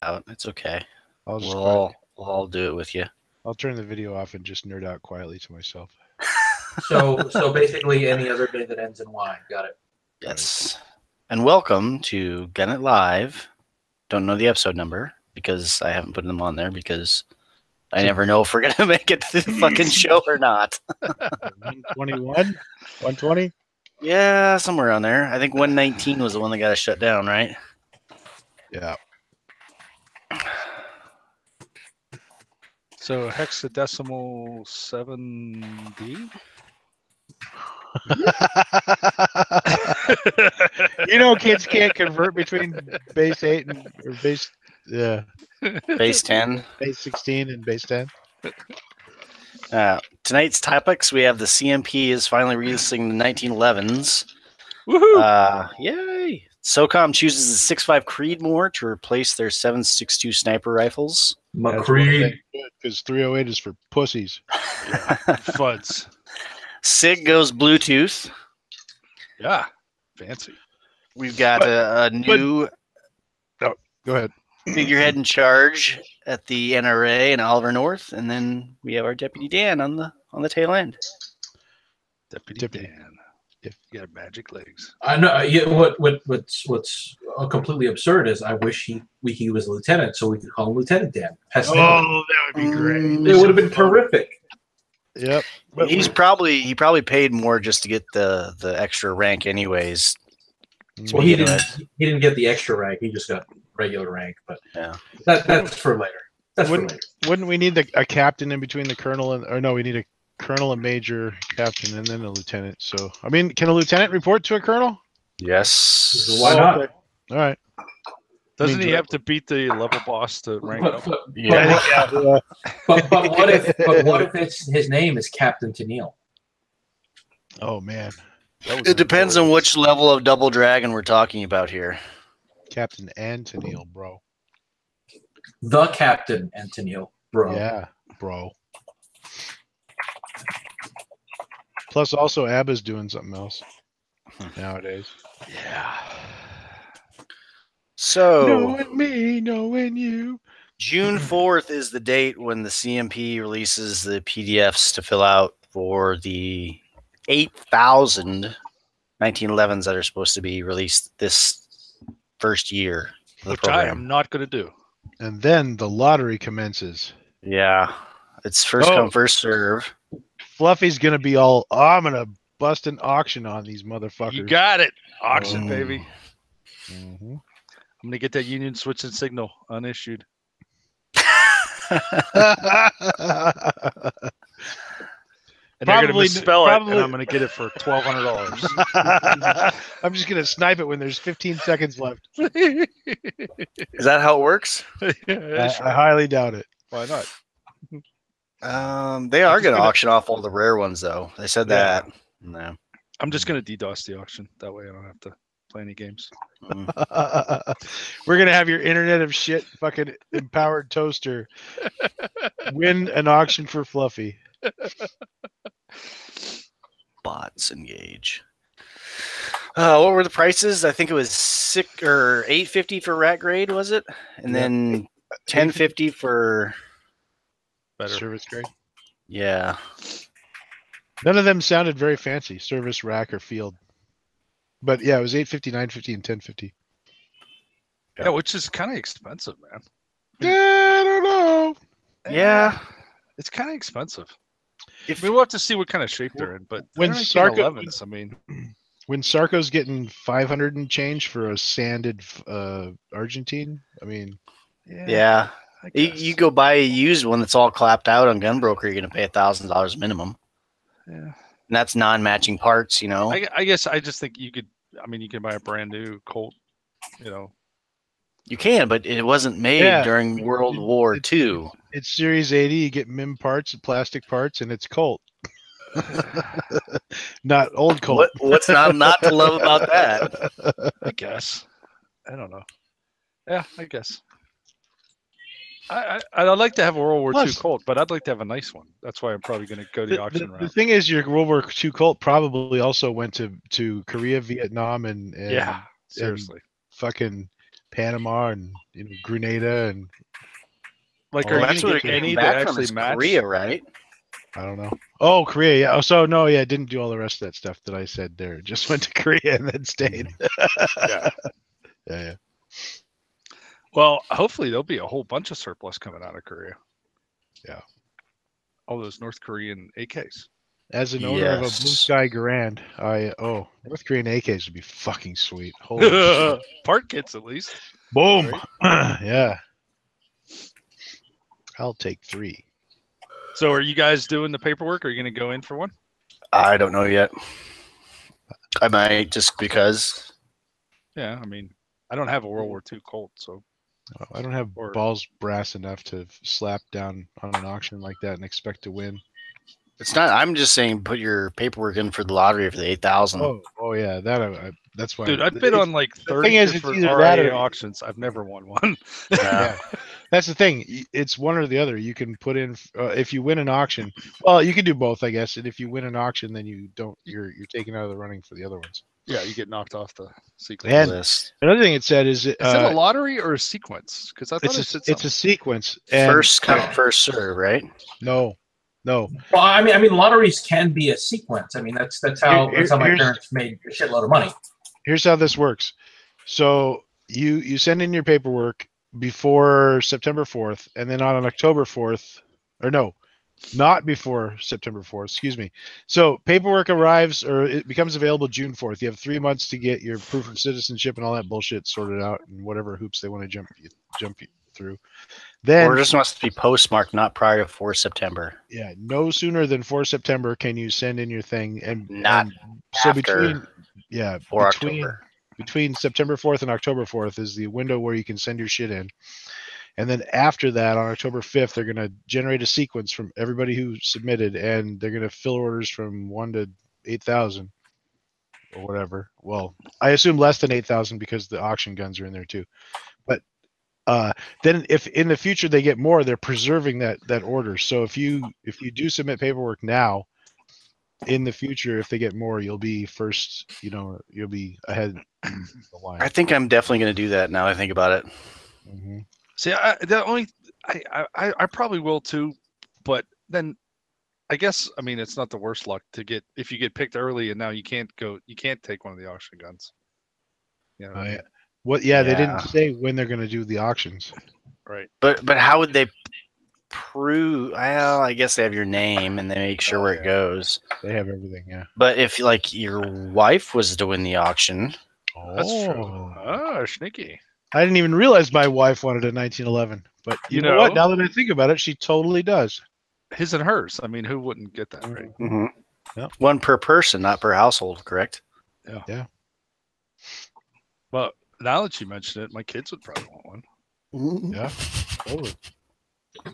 out. It's okay. I'll just We'll all do it with you. I'll turn the video off and just nerd out quietly to myself. So basically any other day that ends in Y. Got it. Yes. And welcome to Gun It Live. Don't know the episode number because I haven't put them on there because I never know if we're going to make it to the fucking show or not. 121? 120? Yeah, somewhere around there. I think 119 was the one that got us shut down, right? Yeah. So hexadecimal 7D? You know, kids can't convert between base 8 or base 10. Base 16 and base 10. Tonight's topics, we have the CMP is finally releasing the 1911s. Woohoo! Yay! SOCOM chooses the 6.5 Creedmoor to replace their 7.62 sniper rifles. McCree. Because 308 is for pussies. Fuds. SIG goes Bluetooth. Yeah. Fancy. We've got a new go ahead. figurehead in charge at the NRA in Oliver North, and then we have our Deputy Dan on the tail end. Deputy Dan. If you got magic legs. I know. Yeah. What's completely absurd is I wish he was a lieutenant so we could call him Lieutenant Dan. That would be great. It would have been terrific. Yep. But he probably paid more just to get the extra rank, anyways. Well, he didn't get the extra rank. He just got regular rank. But yeah, that's for later. Wouldn't we need a captain in between the colonel and we need a colonel, a major, captain, and then a lieutenant. So I mean, can a lieutenant report to a colonel? Yes. Why not? Okay. All right. Doesn't he have to beat the level boss to rank up? But what if his name is Captain Tennille? Oh man. It depends on which level of Double Dragon we're talking about here. Captain and Tennille, bro. The Captain and Tennille, bro. Yeah, bro. Plus, also, ABBA's doing something else nowadays. Yeah. So, knowing me, knowing you. June 4th is the date when the CMP releases the PDFs to fill out for the 8,000 1911s that are supposed to be released this first year of the Which program. I am not going to do. And then the lottery commences. Yeah. It's first come, first serve. Fluffy's going to be all, I'm going to bust an auction on these motherfuckers. You got it. Auction, baby. Mm-hmm. I'm going to get that Union switching signal unissued. And they're going to misspell it, and I'm going to get it for $1,200. I'm just going to snipe it when there's 15 seconds left. Is that how it works? I highly doubt it. Why not? They are going to auction off all the rare ones, though. They said that. No. I'm just going to DDoS the auction. That way I don't have to play any games. We're going to have your Internet of Shit fucking empowered toaster win an auction for Fluffy. Bots engage. What were the prices? I think it was $850 for rat grade, was it? And then $10.50 for better service grade. Yeah. None of them sounded very fancy, service, rack, or field. But yeah, it was $850, $950, and $10.50. Yeah, which is kind of expensive, man. Yeah, I don't know. Yeah, it's kind of expensive. We'll have to see what kind of shape they're in. But when Sarko, I mean, when Sarko's getting 500 and change for a sanded Argentine, I mean, yeah. You go buy a used one that's all clapped out on Gunbroker, you're going to pay $1,000 minimum. Yeah, and that's non-matching parts, you know. I guess I just think you could. I mean, you can buy a brand new Colt, you know. You can, but it wasn't made during World War II. It's Series 80. You get MIM parts, plastic parts, and it's Colt. Not old Colt. What's not to love about that? I guess. I don't know. Yeah, I guess. I'd like to have a World War II Colt, but I'd like to have a nice one. That's why I'm probably going to go the auction route. The thing is, your World War II Colt probably also went to Korea, Vietnam, and yeah, seriously, and fucking Panama and Grenada and Like, Oh, are you that's gonna what get it any came that back from actually is match? Korea, right? I don't know. Oh, Korea. Yeah. Oh, so no, yeah, didn't do all the rest of that stuff that I said there. Just went to Korea and then stayed. Yeah. Yeah. Well, hopefully there'll be a whole bunch of surplus coming out of Korea. Yeah. All those North Korean AKs. As an owner of a Blue Yes. Sky Grand, North Korean AKs would be fucking sweet. Holy shit. Part kits at least. Boom. Right? Yeah. I'll take 3. So are you guys doing the paperwork? Are you going to go in for one? I don't know yet. I might just because. Yeah, I mean, I don't have a World War II Colt, so I don't have Or- balls brass enough to slap down on an auction like that and expect to win. It's not. I'm just saying, put your paperwork in for the lottery for the 8,000. Oh yeah, that's why. dude, I've bid on like the 30 thing is, it's different either that RIA or- auctions. I've never won one. Yeah. That's the thing. It's one or the other. You can put in if you win an auction. Well, you can do both, I guess. And if you win an auction, then you don't. You're taken out of the running for the other ones. Yeah, you get knocked off the sequence. And List. another thing it said is Is it a lottery or a sequence? Because I thought it's it said a sequence. And First come, first serve, right? no. Well, I mean, lotteries can be a sequence. I mean, that's how my Here's- parents made a shitload of money. Here's how this works. So you send in your paperwork before September 4th, and then on October 4th, or no, not before September 4th, excuse me. So paperwork arrives or it becomes available June 4th. You have 3 months to get your proof of citizenship and all that bullshit sorted out and whatever hoops they want to jump you through. Then Or it just must be postmarked not prior to 4 September. yeah, no sooner than 4 September can you send in your thing and Not so after 4 October. between September 4th and October 4th is the window where you can send your shit in. And then after that, on October 5th, they're going to generate a sequence from everybody who submitted, and they're going to fill orders from 1 to 8,000 or whatever. Well, I assume less than 8,000 because the auction guns are in there too. But then if in the future they get more, they're preserving that order. So if you do submit paperwork now, in the future, if they get more, you'll be first. You'll be ahead in the line. I think I'm definitely going to do that now I think about it. Mm-hmm. See, I probably will too, but then I guess it's not the worst luck to get if you get picked early and now you can't take one of the auction guns. You know what I mean? They Yeah. didn't say when they're going to do the auctions. Right. But how would they prove? Well, I guess they have your name and they make sure where it goes. They have everything, yeah. But if like your wife was to win the auction, That's true. Oh, sneaky. I didn't even realize my wife wanted a 1911. But you know what? Now that I think about it, she totally does. His and hers. Who wouldn't get that, right? mm-hmm. Yep. One per person, not per household, correct? Yeah. Well, now that you mention it, my kids would probably want one. Yeah. Totally.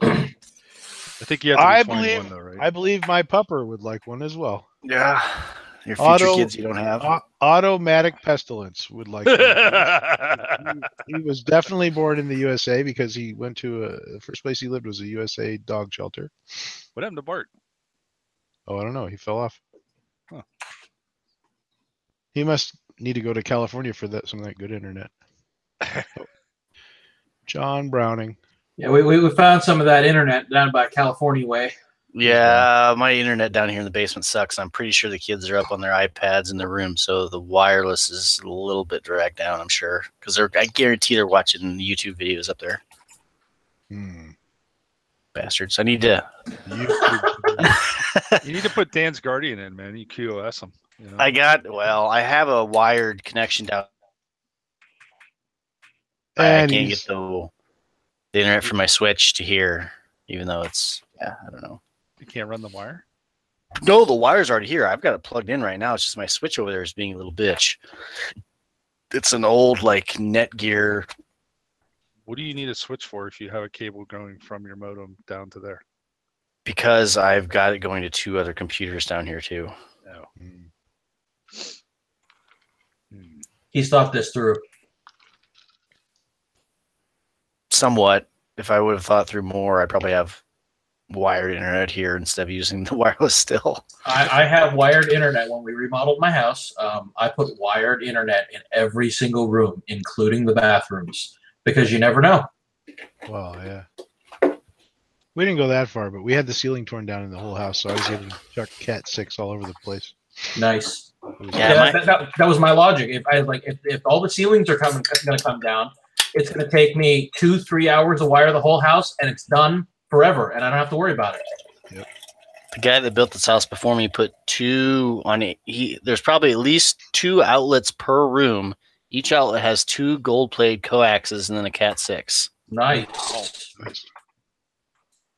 I think you have to be 21 though, right? I believe my pupper would like one as well. Yeah. Your future kids you don't have. Automatic Pestilence would like one. He was definitely born in the USA because he went to the first place he lived was a USA dog shelter. What happened to Bart? Oh, I don't know. He fell off. Huh. He must need to go to California for some of that good internet. John Browning. Yeah, we found some of that internet down by California way. Yeah, my internet down here in the basement sucks. I'm pretty sure the kids are up on their iPads in their room, so the wireless is a little bit dragged down, I'm sure. Because I guarantee they're watching YouTube videos up there. Bastards. I need to... You need to put Dan's Guardian in, man. You QoS them. I have a wired connection down. I can't get the internet from my Switch to here, even though it's, I don't know. You can't run the wire? No, the wire's already here. I've got it plugged in right now. It's just my Switch over there is being a little bitch. It's an old, Netgear. What do you need a switch for if you have a cable going from your modem down to there? Because I've got it going to 2 other computers down here, too. No. He thought this through. Somewhat. If I would have thought through more, I'd probably have wired internet here instead of using the wireless still. I have wired internet. When we remodeled my house, I put wired internet in every single room, including the bathrooms, because you never know. Well, yeah. We didn't go that far, but we had the ceiling torn down in the whole house, so I was able to chuck Cat 6 all over the place. Nice. Yeah, That was my logic. If all the ceilings are going to come down, it's going to take me 2-3 hours to wire the whole house, and it's done forever, and I don't have to worry about it. Yep. The guy that built this house before me put 2 on it. There's probably at least 2 outlets per room. Each outlet has 2 gold-plated coaxes and then a Cat 6. Nice. Nice.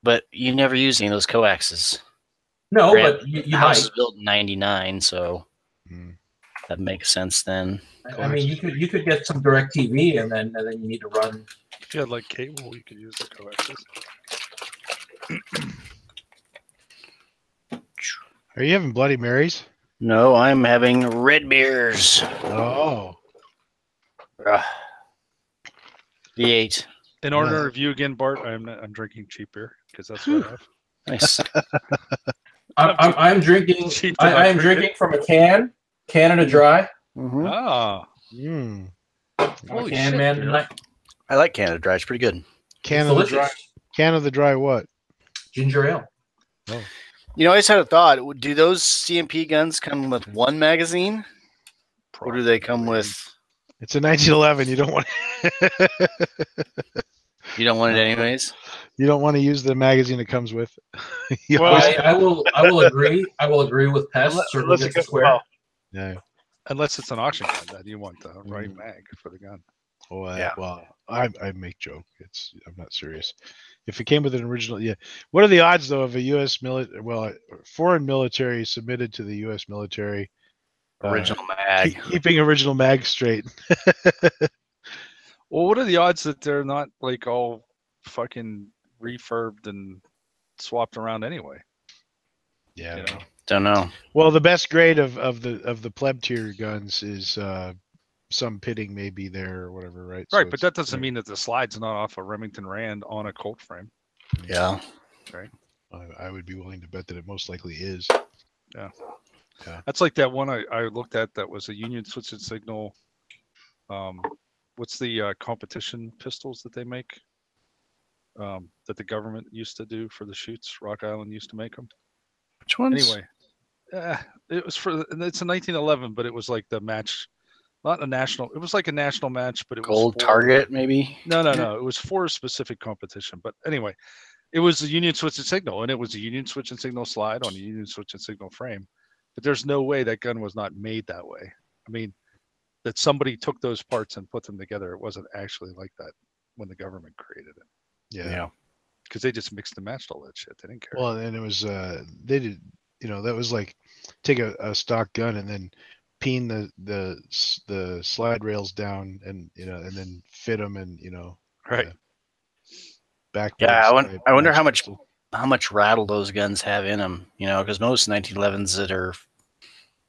But you never use any of those coaxes. No, Grant, but you the house might. was built in '99, so Mm. that makes sense then. I mean, you could get some direct TV, and then you need to run. If you had like cable, you could use the coaxes. Are you having Bloody Marys? No, I'm having red beers. Oh. V8. In order to review again, Bart, I'm drinking cheap beer because that's what I have. Nice. I'm drinking. I am drinking from a Canada Dry. Mm-hmm. Ah, Mm. I'm a holy can shit, man beer. tonight. I like Canada Dry. It's pretty good. Can It's of the delicious. dry. Can of the dry what? Ginger ale. Oh. You know, I just had a thought. Do those CMP guns come with one magazine? Or do they come with... It's a 1911. You don't want. You don't want it anyways? You don't want to use the magazine it comes with. You Well, always- I will agree. I will agree with Pest. Circle unless it gets the goes- square. well, yeah. Unless it's an auction gun, then you want the right Mm. mag for the gun. Oh, Yeah. Well, I make joke. I'm not serious. If it came with an original, yeah. What are the odds though of a U.S. military, foreign military submitted to the U.S. military, Original mag. keeping original mag straight? Well, what are the odds that they're not like all fucking refurbed and swapped around anyway? Yeah. You know? Don't know. Well, the best grade of the pleb tier guns is some pitting may be there or whatever, right? So Right, but it's- that doesn't mean that the slide's not off a Remington Rand on a Colt frame. Yeah. I would be willing to bet that it most likely is. That's like that one I looked at that was a Union Switch and Signal. What's the competition pistols that they make? That the government used to do for the shoots. Rock Island used to make them. Which ones? Anyway, it was for it's a 1911, but it was like the match, not a national. It was like a national match, but it Gold was for, Target, maybe? No. It was for a specific competition. But anyway, it was a Union Switch and Signal, and it was a Union Switch and Signal slide on a Union Switch and Signal frame. But there's no way that gun was not made that way. I mean, that somebody took those parts and put them together. It wasn't actually like that when the government created it, Yeah. because they just mixed and matched all that shit. They didn't care. Well, and it was they did, that was like take a stock gun and then peen the slide rails down and and then fit them and right. back. Yeah, I wonder how much rattle those guns have in them. Because most 1911s that are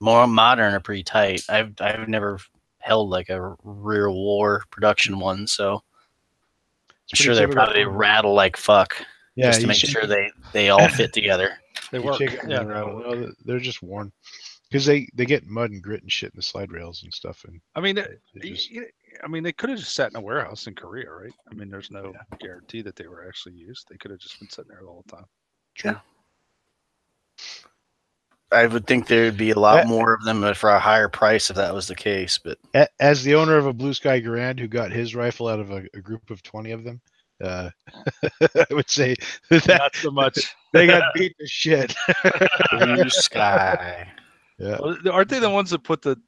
more modern are pretty tight. I've never held like a rear war production one, so I'm sure they probably rattle like fuck. Yeah, just to make sure they all fit together. They You work. shake it and Yeah. they rattle. No, they're just worn because they get mud and grit and shit in the slide rails and stuff. And I mean, they just- they could have just sat in a warehouse in Korea, right? I mean, there's no guarantee that they were actually used. They could have just been sitting there the whole time. Yeah. I would think there'd be a lot more of them for a higher price if that was the case. But as the owner of a Blue Sky Garand who got his rifle out of a group of 20 of them, I would say that Not so much. they got beat to shit. Blue Sky. Yeah. Well, aren't they the ones that put the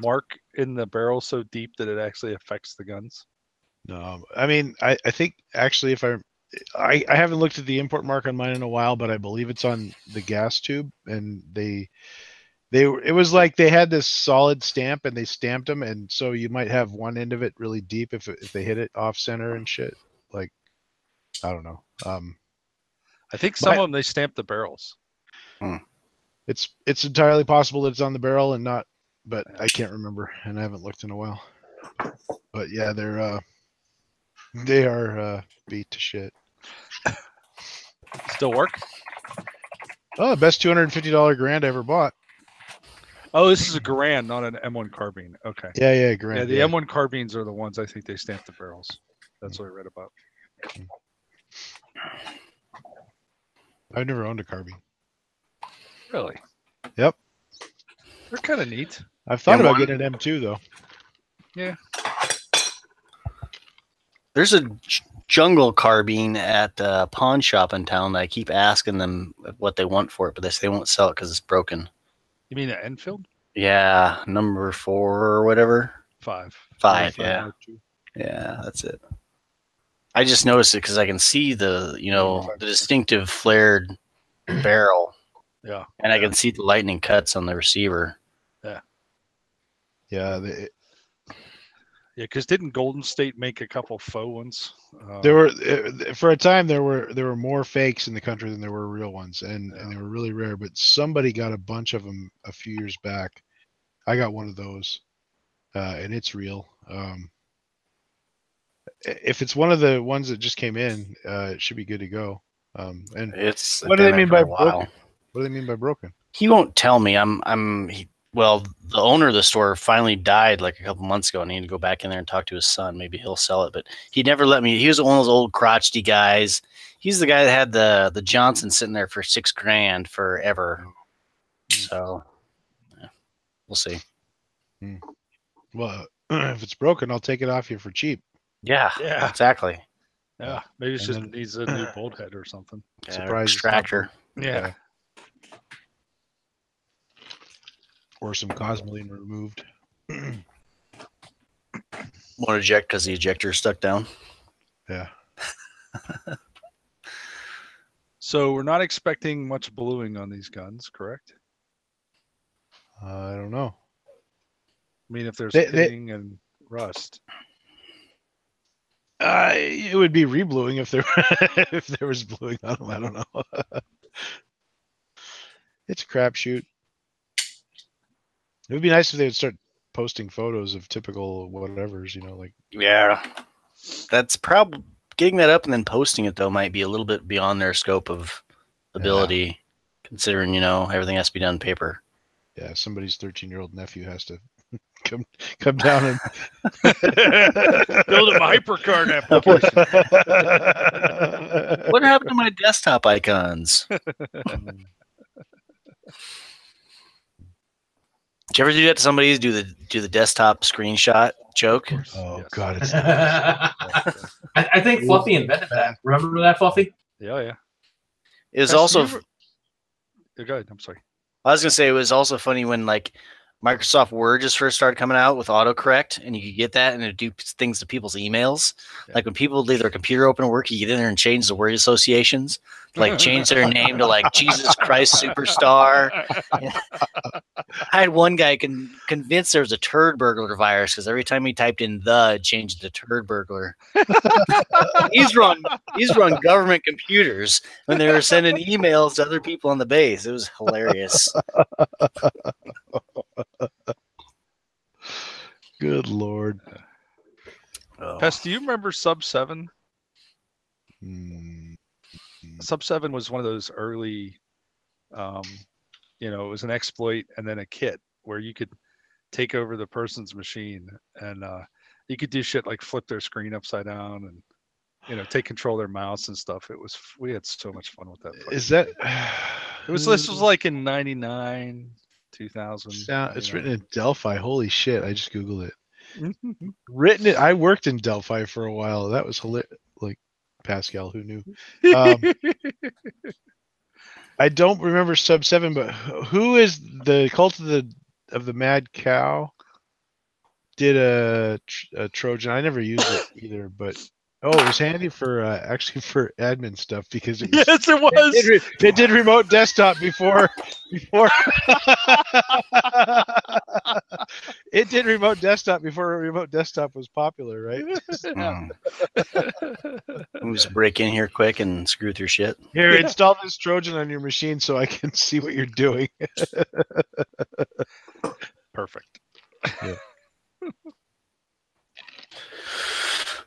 mark in the barrel so deep that it actually affects the guns? No, I mean, I think actually, if I haven't looked at the import mark on mine in a while, but I believe it's on the gas tube, and it was like they had this solid stamp and they stamped them, and so you might have one end of it really deep if they hit it off center and shit. Like, I don't know. I think some of them they stamped the barrels. It's entirely possible that it's on the barrel and not, but I can't remember, and I haven't looked in a while. But yeah, they are beat to shit. Still work? Oh, the best $250 Grand I ever bought. Oh, this is a Garand, not an M1 carbine. Okay. Yeah, Grand. Yeah, the M1 carbines are the ones I think they stamp the barrels. That's what I read about. I've never owned a carbine. Really? Yep. They're kind of neat. I've thought about M1? getting an M2 though. Yeah. There's a jungle carbine at a pawn shop in town that I keep asking them what they want for it, but they say they won't sell it because it's broken. You mean an Enfield? Yeah, number 4 or whatever. 5. 5, 45 yeah. Mark II. Yeah, that's it. I just noticed it because I can see the distinctive flared barrel, Yeah. and I can see the lightning cuts on the receiver. Yeah, Yeah, because didn't Golden State make a couple faux ones? there were for a time there were more fakes in the country than there were real ones, and they were really rare. But somebody got a bunch of them a few years back. I got one of those, and it's real. If it's one of the ones that just came in, it should be good to go. And It's what do they been mean for by a while. broken? What do they mean by broken? He won't tell me. Well, the owner of the store finally died like a couple months ago, and I need to go back in there and talk to his son. Maybe he'll sell it, but he never let me. He was one of those old crotchety guys. He's the guy that had the Johnson sitting there for $6,000 forever. So yeah, we'll see. Well, if it's broken, I'll take it off you for cheap. Yeah, exactly. Yeah, maybe it And just then- needs a new bolt head or something. Yeah, Surprise it's not extractor. Yeah. Or some cosmoline removed. Won't eject because the ejector is stuck down. Yeah. So we're not expecting much bluing on these guns, correct? I don't know. I mean, if there's They- pitting and rust. It would be rebluing if there if there was bluing on them. I don't know. It's a crapshoot. It would be nice if they would start posting photos of typical whatevers, like. Yeah, that's probably getting that up and then posting it though might be a little bit beyond their scope of ability, considering everything has to be done on paper. Yeah, somebody's 13-year-old nephew has to come down and Build a hypercard application. What happened to my desktop icons? Did you ever do that to somebody? Do the desktop screenshot joke? Oh Yes. God, it's I think Fluffy invented that. Remember that, Fluffy? Yeah. It was Chris, also. you go ahead. I'm sorry. I was gonna say it was also funny when like Microsoft Word just first started coming out with autocorrect, and you could get that and it do things to people's emails. Yeah. Like when people would leave their computer open at work, you get in there and change the word associations, like change their name to like Jesus Christ Superstar. I had one guy convinced there was a turd burglar virus because every time he typed in it changed to turd burglar. These run government computers when they were sending emails to other people on the base. It was hilarious. good Lord. Oh. Pest, do you remember Sub 7? Hmm. Sub 7 was one of those early, it was an exploit and then a kit where you could take over the person's machine and you could do shit like flip their screen upside down and, take control of their mouse and stuff. We had so much fun with that. Is that? This was like in 99, 2000. It's written in Delphi. Holy shit! I just googled it. Written it. I worked in Delphi for a while. That was hilarious. Like Pascal, who knew? I don't remember Sub 7, but who is the Cult of the Mad Cow? Did a Trojan? I never used it either, but it was handy for actually for admin stuff because it was, Yes, it was. it did remote desktop before it did remote desktop before remote desktop was popular, right? We'll just break in here quick and screw with your shit. Here, install this Trojan on your machine so I can see what you're doing. Perfect. Yeah.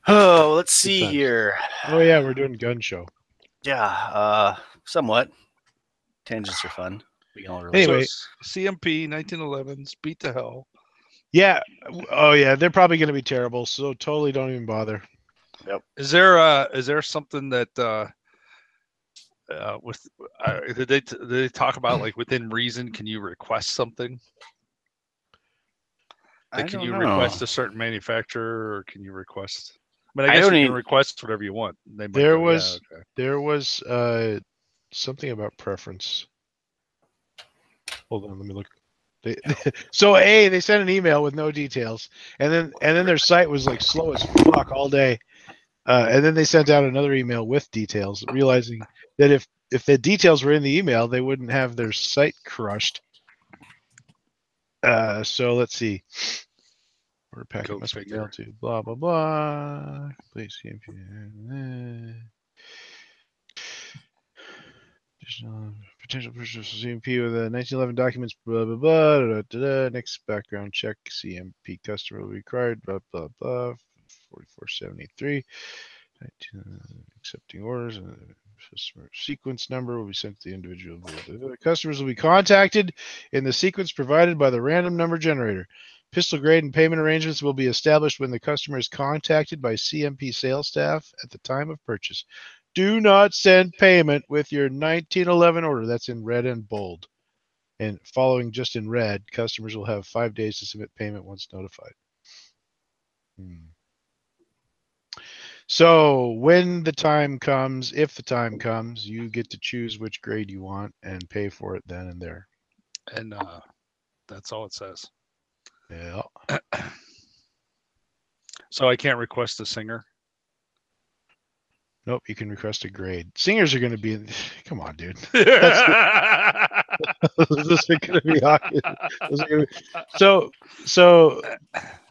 Oh, let's see times. here. Oh yeah, we're doing gun show. Yeah, somewhat. Tangents are fun. We can all relate. Anyway. So CMP 1911s beat the hell. Yeah. Oh yeah, they're probably going to be terrible. So totally don't even bother. Is there something that with did they talk about, like, within reason? Can you request something? Like, can you request a certain manufacturer, or can you request? I mean, I guess you can request whatever you want. They might There go, was yeah, okay. there was something about preference. Hold on, let me look. So they sent an email with no details, and then their site was like slow as fuck all day, and then they sent out another email with details, realizing that if the details were in the email, they wouldn't have their site crushed. So let's see. Order packet must be mailed to blah blah blah. Please see potential purchase of CMP with the 1911 documents, blah, blah, blah, da, da, da. Next background check, CMP customer will be required, blah, blah, blah, 4473. Accepting orders, customer sequence number will be sent to the individual. Customers will be contacted in the sequence provided by the random number generator. Pistol grade and payment arrangements will be established when the customer is contacted by CMP sales staff at the time of purchase. Do not send payment with your 1911 order. That's in red and bold. And following just in red, customers will have 5 days to submit payment once notified. So when the time comes, if the time comes, you get to choose which grade you want and pay for it then and there. And that's all it says. Yeah. So I can't request a singer? Nope, you can request a grade. Singers are going to be. Come on, dude. Those are going to be awkward. So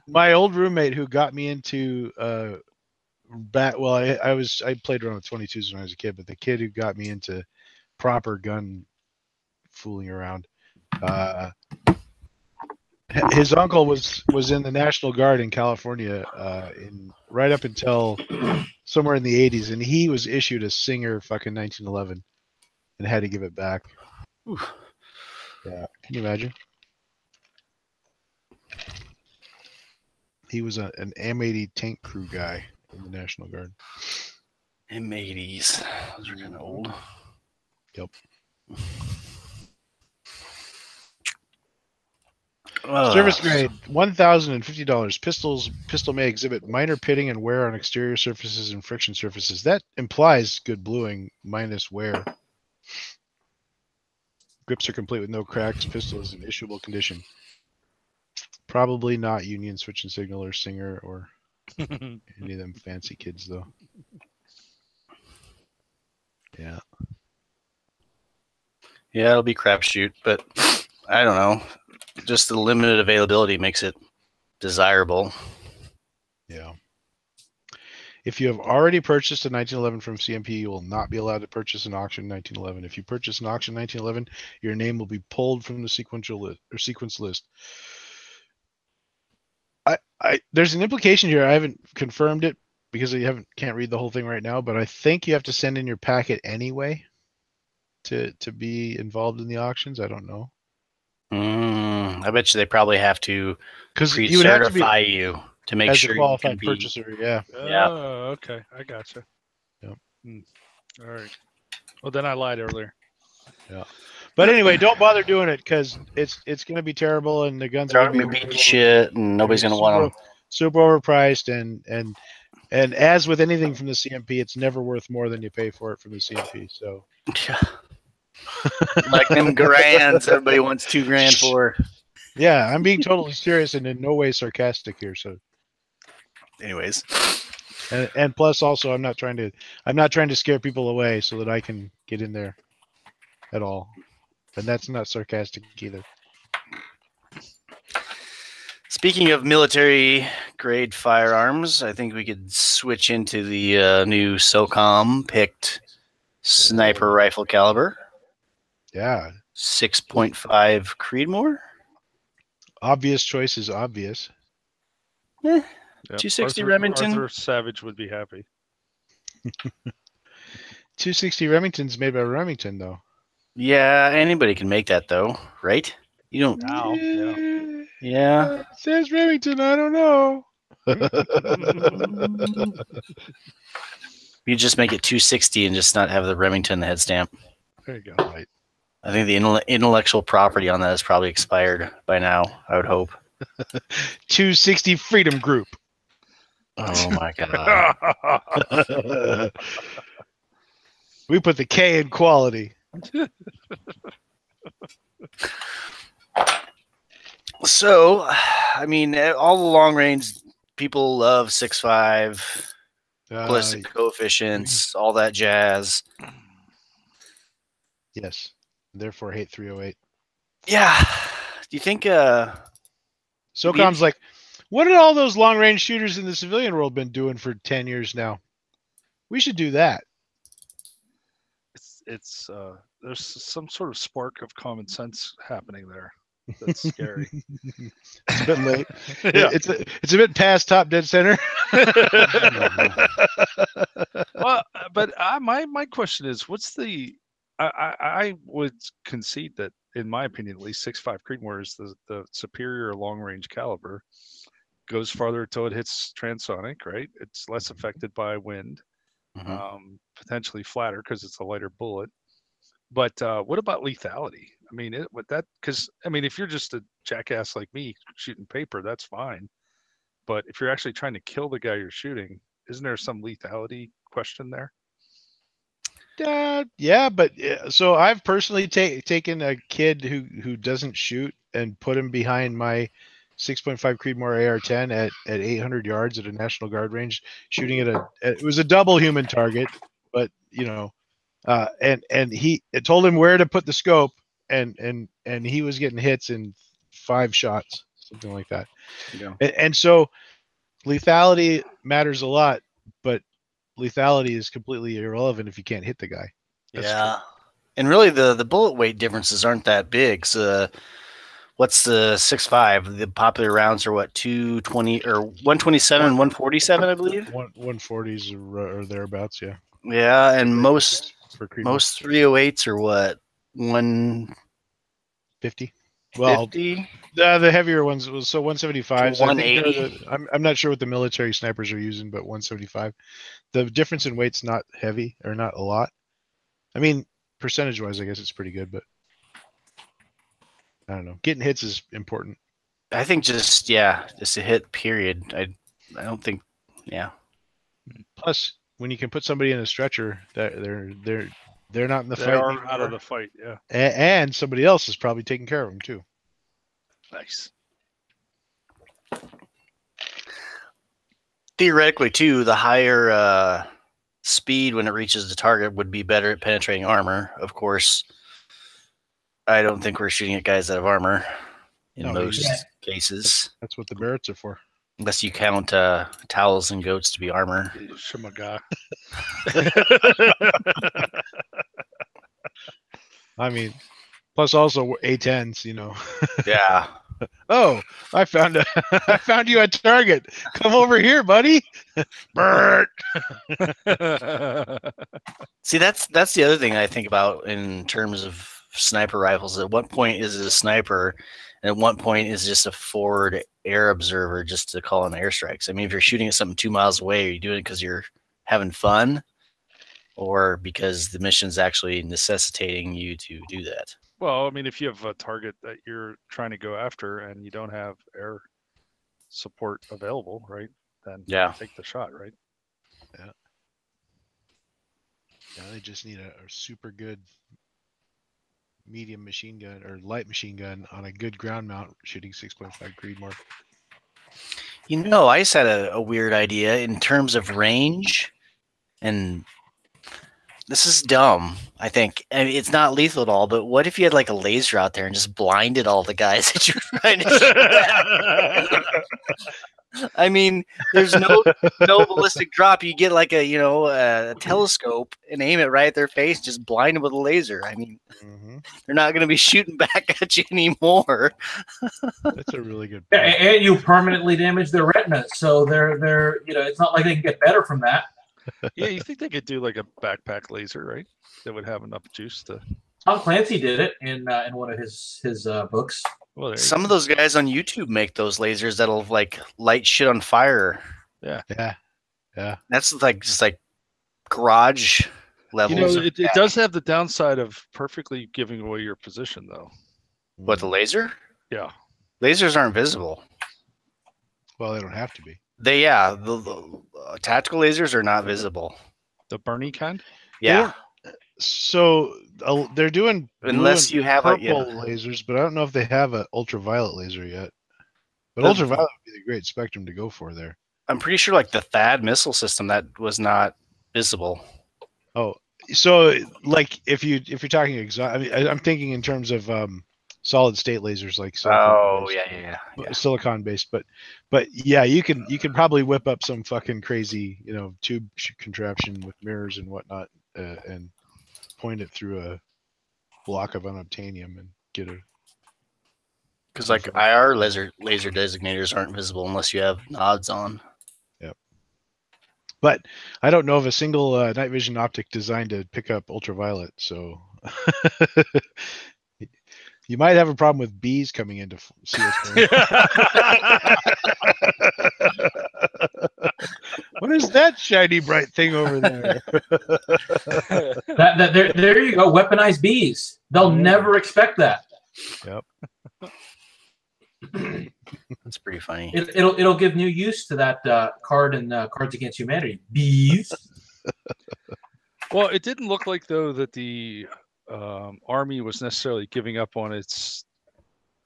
my old roommate who got me into I played around with 22s when I was a kid, but the kid who got me into proper gun fooling around, his uncle was in the National Guard in California right up until somewhere in the 80s, and he was issued a Singer fucking 1911 and had to give it back. Oof. Yeah, can you imagine? He was an M80 tank crew guy in the National Guard. M80s. Those are kind of old. Yep. Service grade, $1,050. Pistol may exhibit minor pitting and wear on exterior surfaces and friction surfaces. That implies good bluing minus wear. Grips are complete with no cracks. Pistol is in issuable condition. Probably not Union Switch and Signal or Singer or any of them fancy kids, though. Yeah. Yeah, it'll be crapshoot, but I don't know. Just the limited availability makes it desirable. Yeah. If you have already purchased a 1911 from CMP, you will not be allowed to purchase an auction 1911. If you purchase an auction 1911, your name will be pulled from the sequence list. There's an implication here. I haven't confirmed it because can't read the whole thing right now, but I think you have to send in your packet anyway to be involved in the auctions. I don't know. I bet you they probably have to pre-certify you to make as sure a qualified you can purchaser. Yeah. Oh, okay. I gotcha. Yep. All right. Well, then I lied earlier. Yeah. But anyway, don't bother doing it because it's going to be terrible, and the guns are going to be beating shit, and nobody's going to want them. Super overpriced, and as with anything from the CMP, it's never worth more than you pay for it from the CMP. So, like them grands, everybody wants $2,000 for. Yeah, I'm being totally serious and in no way sarcastic here. So, anyways, and plus, also, I'm not trying to scare people away so that I can get in there at all. And that's not sarcastic either. Speaking of military grade firearms, I think we could switch into the new SOCOM picked sniper rifle caliber. Yeah. 6.5 Creedmoor. Obvious choice is obvious. 260 Remington. Arthur Savage would be happy. 260 Remington's made by Remington, though. Yeah, anybody can make that though, right? You don't. Now, yeah. Yeah. It says Remington. I don't know. You just make it 260 and just not have the Remington head stamp. There you go. Right. I think the intellectual property on that is probably expired by now. I would hope. 260 Freedom Group. Oh my god. We put the K in quality. So, I mean, all the long range people love 6.5, ballistic coefficients, all that jazz. Yes. Therefore, hate 308. Yeah. Do you think? SOCOM's like, what have all those long range shooters in the civilian world been doing for 10 years now? We should do that. It's there's some sort of spark of common sense happening there. That's scary. It's a bit late. Yeah. It's a bit past top dead center. Well, but my question is, what's the? I would concede that, in my opinion, at least 6.5 Creedmoor is the superior long range caliber. Goes farther until it hits transonic, right? It's less affected by wind. Potentially flatter because it's a lighter bullet. But what about lethality? I mean, because I mean, if you're just a jackass like me shooting paper, that's fine. But if you're actually trying to kill the guy you're shooting, isn't there some lethality question there? Yeah, but so I've personally taken a kid who doesn't shoot and put him behind my 6.5 Creedmoor AR-10 at 800 yards at a National Guard range, shooting at it was a double human target, but and he it told him where to put the scope, and he was getting hits in 5 shots, something like that. Yeah. And so lethality matters a lot, but lethality is completely irrelevant if you can't hit the guy. That's true. And really the bullet weight differences aren't that big. So what's the 6.5? The popular rounds are what, 220 or 127 and 147, I believe. 140s or thereabouts, yeah. Yeah, and most for 308s are what, 150. Well, 50? the heavier ones was 175. 180. I'm not sure what the military snipers are using, but 175. The difference in weight's not heavy or not a lot. I mean, percentage-wise, I guess it's pretty good, but I don't know. Getting hits is important. I think just a hit. Period. I don't think. Yeah. Plus, when you can put somebody in a stretcher, that they're not in the They fight. are out of the fight. Yeah. And somebody else is probably taking care of them too. Nice. Theoretically, too, the higher speed when it reaches the target would be better at penetrating armor. Of course, I don't think we're shooting at guys that have armor in most cases. That's what the Barretts are for. Unless you count towels and goats to be armor. Shimaga. I mean, plus also A10s, Yeah. Oh, I found you a target. Come over here, buddy. Bert. See, that's the other thing I think about in terms of sniper rifles. At what point is it a sniper, and at what point is it just a forward air observer just to call in airstrikes? I mean, if you're shooting at something 2 miles away, are you doing it because you're having fun, or because the mission's actually necessitating you to do that? Well, I mean, if you have a target that you're trying to go after and you don't have air support available, right? Then take the shot, right? Yeah. Yeah, they just need a super good medium machine gun or light machine gun on a good ground mount shooting 6.5 Creedmoor. I just had a weird idea in terms of range, and this is dumb, I think. I mean, it's not lethal at all, but what if you had like a laser out there and just blinded all the guys that you're trying to shoot? I mean, there's no ballistic drop. You get like a telescope and aim it right at their face, just blind them with a laser. I mean, they're not going to be shooting back at you anymore. That's a really good point. And you permanently damage their retinas, so they're it's not like they can get better from that. Yeah, you think they could do like a backpack laser, right? That would have enough juice to. Tom Clancy did it in one of his books. Well, there you Some go. of those guys on YouTube make those lasers that'll like light shit on fire. Yeah. Yeah. That's like just like garage levels. You know, of it does have the downside of perfectly giving away your position, though. what, the laser? Yeah. Lasers aren't visible. Well, they don't have to be. The tactical lasers are not visible. The Bernie kind? Yeah. So they're doing Unless blue you and have a- purple lasers, but I don't know if they have an ultraviolet laser yet. But The- ultraviolet would be a great spectrum to go for there. I'm pretty sure like the THAAD missile system that was not visible. Oh, so like if you're talking I mean, I'm thinking in terms of solid state lasers like Oh yeah. silicon based, but yeah, you can probably whip up some fucking crazy tube contraption with mirrors and whatnot and point it through a block of unobtainium and get a. Because like IR laser designators aren't visible unless you have nods on. Yep. But I don't know of a single night vision optic designed to pick up ultraviolet, so you might have a problem with bees coming in to see what's going on. What is that shiny bright thing over there? There you go. Weaponized bees. They'll never expect that. Yep. That's pretty funny. It'll give new use to that card in Cards Against Humanity. Bees. Well, it didn't look like, though, that the Army was necessarily giving up on its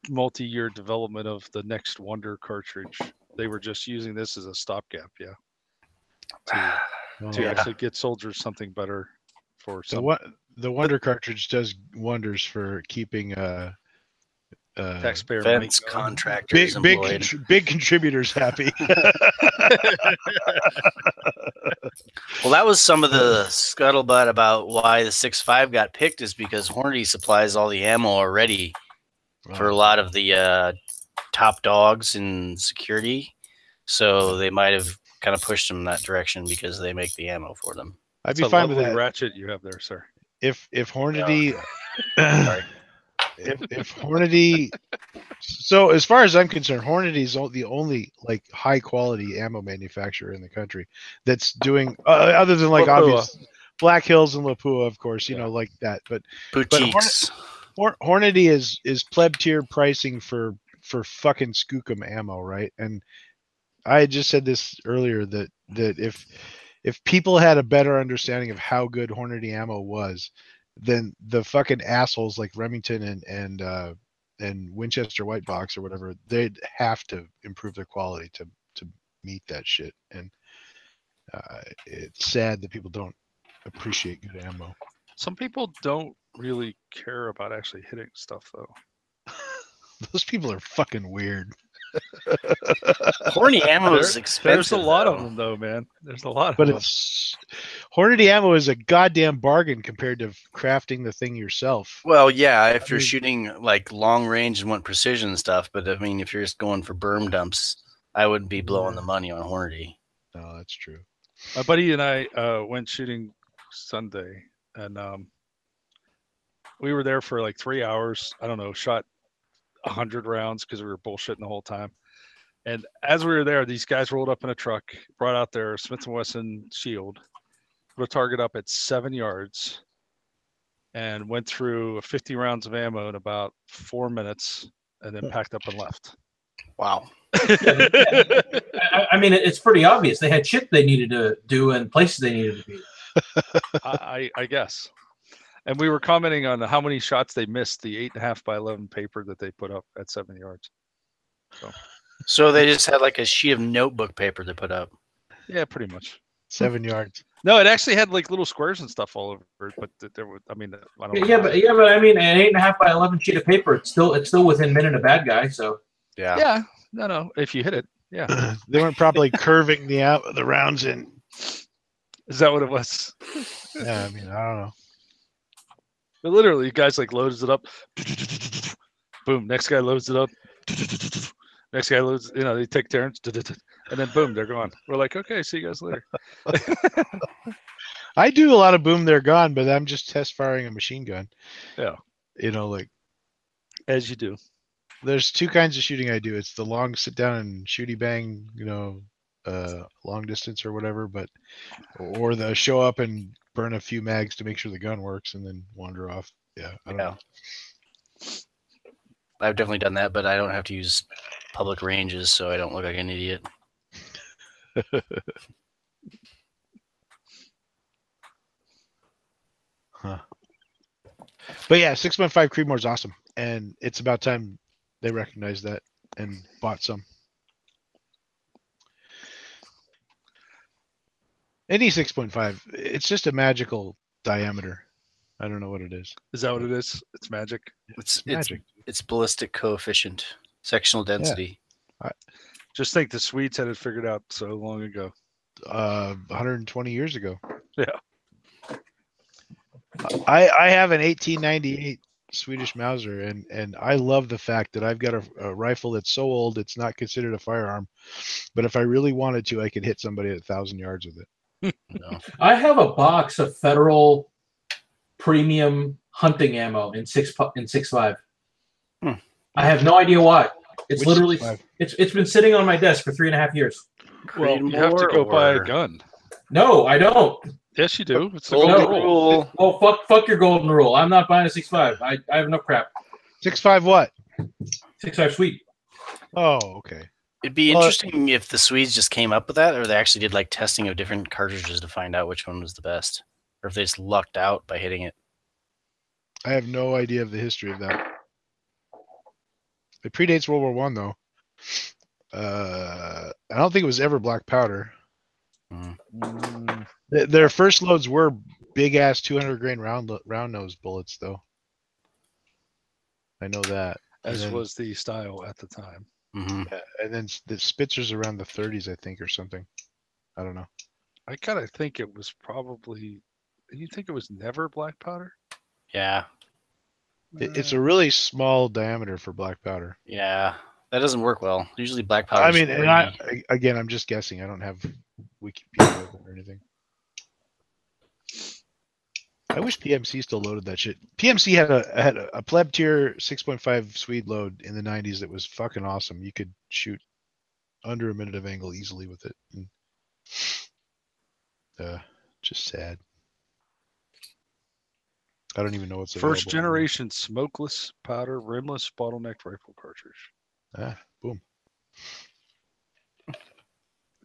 multi-year development of the next Wonder cartridge. They were just using this as a stopgap, to actually get soldiers something better for some The Wonder cartridge does wonders for keeping taxpayer money. Defense contractors employed. big contributors happy. Well, that was some of the scuttlebutt about why the 6.5 got picked, is because Hornady supplies all the ammo already for a lot of the top dogs in security. So they might have kind of pushed them in that direction because they make the ammo for them. I'd be It's a fine with lovely that. ratchet you have there, sir. If Hornady, Sorry. if Hornady, so as far as I'm concerned, Hornady is the only like high quality ammo manufacturer in the country that's doing other than like Lapua. obvious Black Hills and Lapua, of course, like that. But Boutiques. Hornady is pleb tier pricing for fucking skookum ammo, right? And I had just said this earlier that if people had a better understanding of how good Hornady ammo was, then the fucking assholes like Remington and Winchester White Box or whatever, they'd have to improve their quality to meet that shit. And it's sad that people don't appreciate good ammo. Some people don't really care about actually hitting stuff, though. Those people are fucking weird. Horny ammo is expensive. There's a lot though. of them, though, man. There's a lot of But them. Hornady ammo is a goddamn bargain compared to crafting the thing yourself. Well, yeah, if you're shooting like long range and want precision and stuff. But I mean, if you're just going for berm dumps, I wouldn't be blowing the money on Hornady. No, that's true. My buddy and I went shooting Sunday, and we were there for like 3 hours. I don't know, shot 100 rounds because we were bullshitting the whole time. And as we were there, these guys rolled up in a truck, brought out their Smith & Wesson Shield, put a target up at 7 yards, and went through 50 rounds of ammo in about 4 minutes, and then packed up and left. Wow. I mean, it's pretty obvious. They had shit they needed to do and places they needed to be. I guess. And we were commenting on how many shots they missed the 8.5 by 11 paper that they put up at 7 yards. So they just had like a sheet of notebook paper to put up. Yeah, pretty much. 7 yards. No, it actually had like little squares and stuff all over it, but there was, I mean, I don't know. Yeah, but I mean, an 8.5 by 11 sheet of paper, it's still within minute a bad guy. So Yeah. No, if you hit it, yeah. They weren't properly curving the rounds in. Is that what it was? Yeah, I mean, I don't know. But literally, guys like loads it up. Boom. Next guy loads it up. Next guy loads, they take turns, and then boom, they're gone. We're like, okay, see you guys later. I do a lot of boom, they're gone, but I'm just test firing a machine gun. Yeah. Like As you do. there's two kinds of shooting I do. It's the long sit down and shooty bang, long distance or whatever, or the show up and burn a few mags to make sure the gun works and then wander off. Yeah, I don't know. I've definitely done that, but I don't have to use public ranges, so I don't look like an idiot. Huh. But yeah, 6.5 Creedmoor's awesome, and it's about time they recognized that and bought some. Any 6.5, it's just a magical diameter. I don't know what it is. Is that what it is? It's magic. It's magic. It's ballistic coefficient, sectional density. Just think the Swedes had it figured out so long ago. 120 years ago. Yeah. I have an 1898 Swedish Mauser, and I love the fact that I've got a rifle that's so old it's not considered a firearm, but if I really wanted to, I could hit somebody at 1,000 yards with it. I have a box of Federal premium hunting ammo in 6.5. I have no idea why. It's Which literally 6.5? it's been sitting on my desk for 3.5 years. Well, you have to go buy a gun. No, I don't. Yes, you do. It's the Golden golden rule. rule. Oh, fuck your golden rule. I'm not buying a 6.5. I have enough crap. 6.5 what? 6.5 sweet. Oh, okay. It'd be interesting if the Swedes just came up with that, or they actually did like testing of different cartridges to find out which one was the best, or if they just lucked out by hitting it. I have no idea of the history of that. It predates World War One, though. I don't think it was ever black powder. Their first loads were big ass 200 grain round nose bullets, though. I know that. As was the style at the time. Mm-hmm. And then the Spitzer's around the 30s, I think, or something. I don't know. I kind of think it was probably. You think it was never black powder? Yeah, It's a really small diameter for black powder. yeah, that doesn't work well. Usually black powder. I mean, and again, I'm just guessing. I don't have Wikipedia open or anything. I wish PMC still loaded that shit. PMC had a pleb tier 6.5 Swede load in the 90s that was fucking awesome. You could shoot under a minute of angle easily with it. And, just sad. I don't even know what's available. First generation smokeless powder rimless bottleneck rifle cartridge. Boom.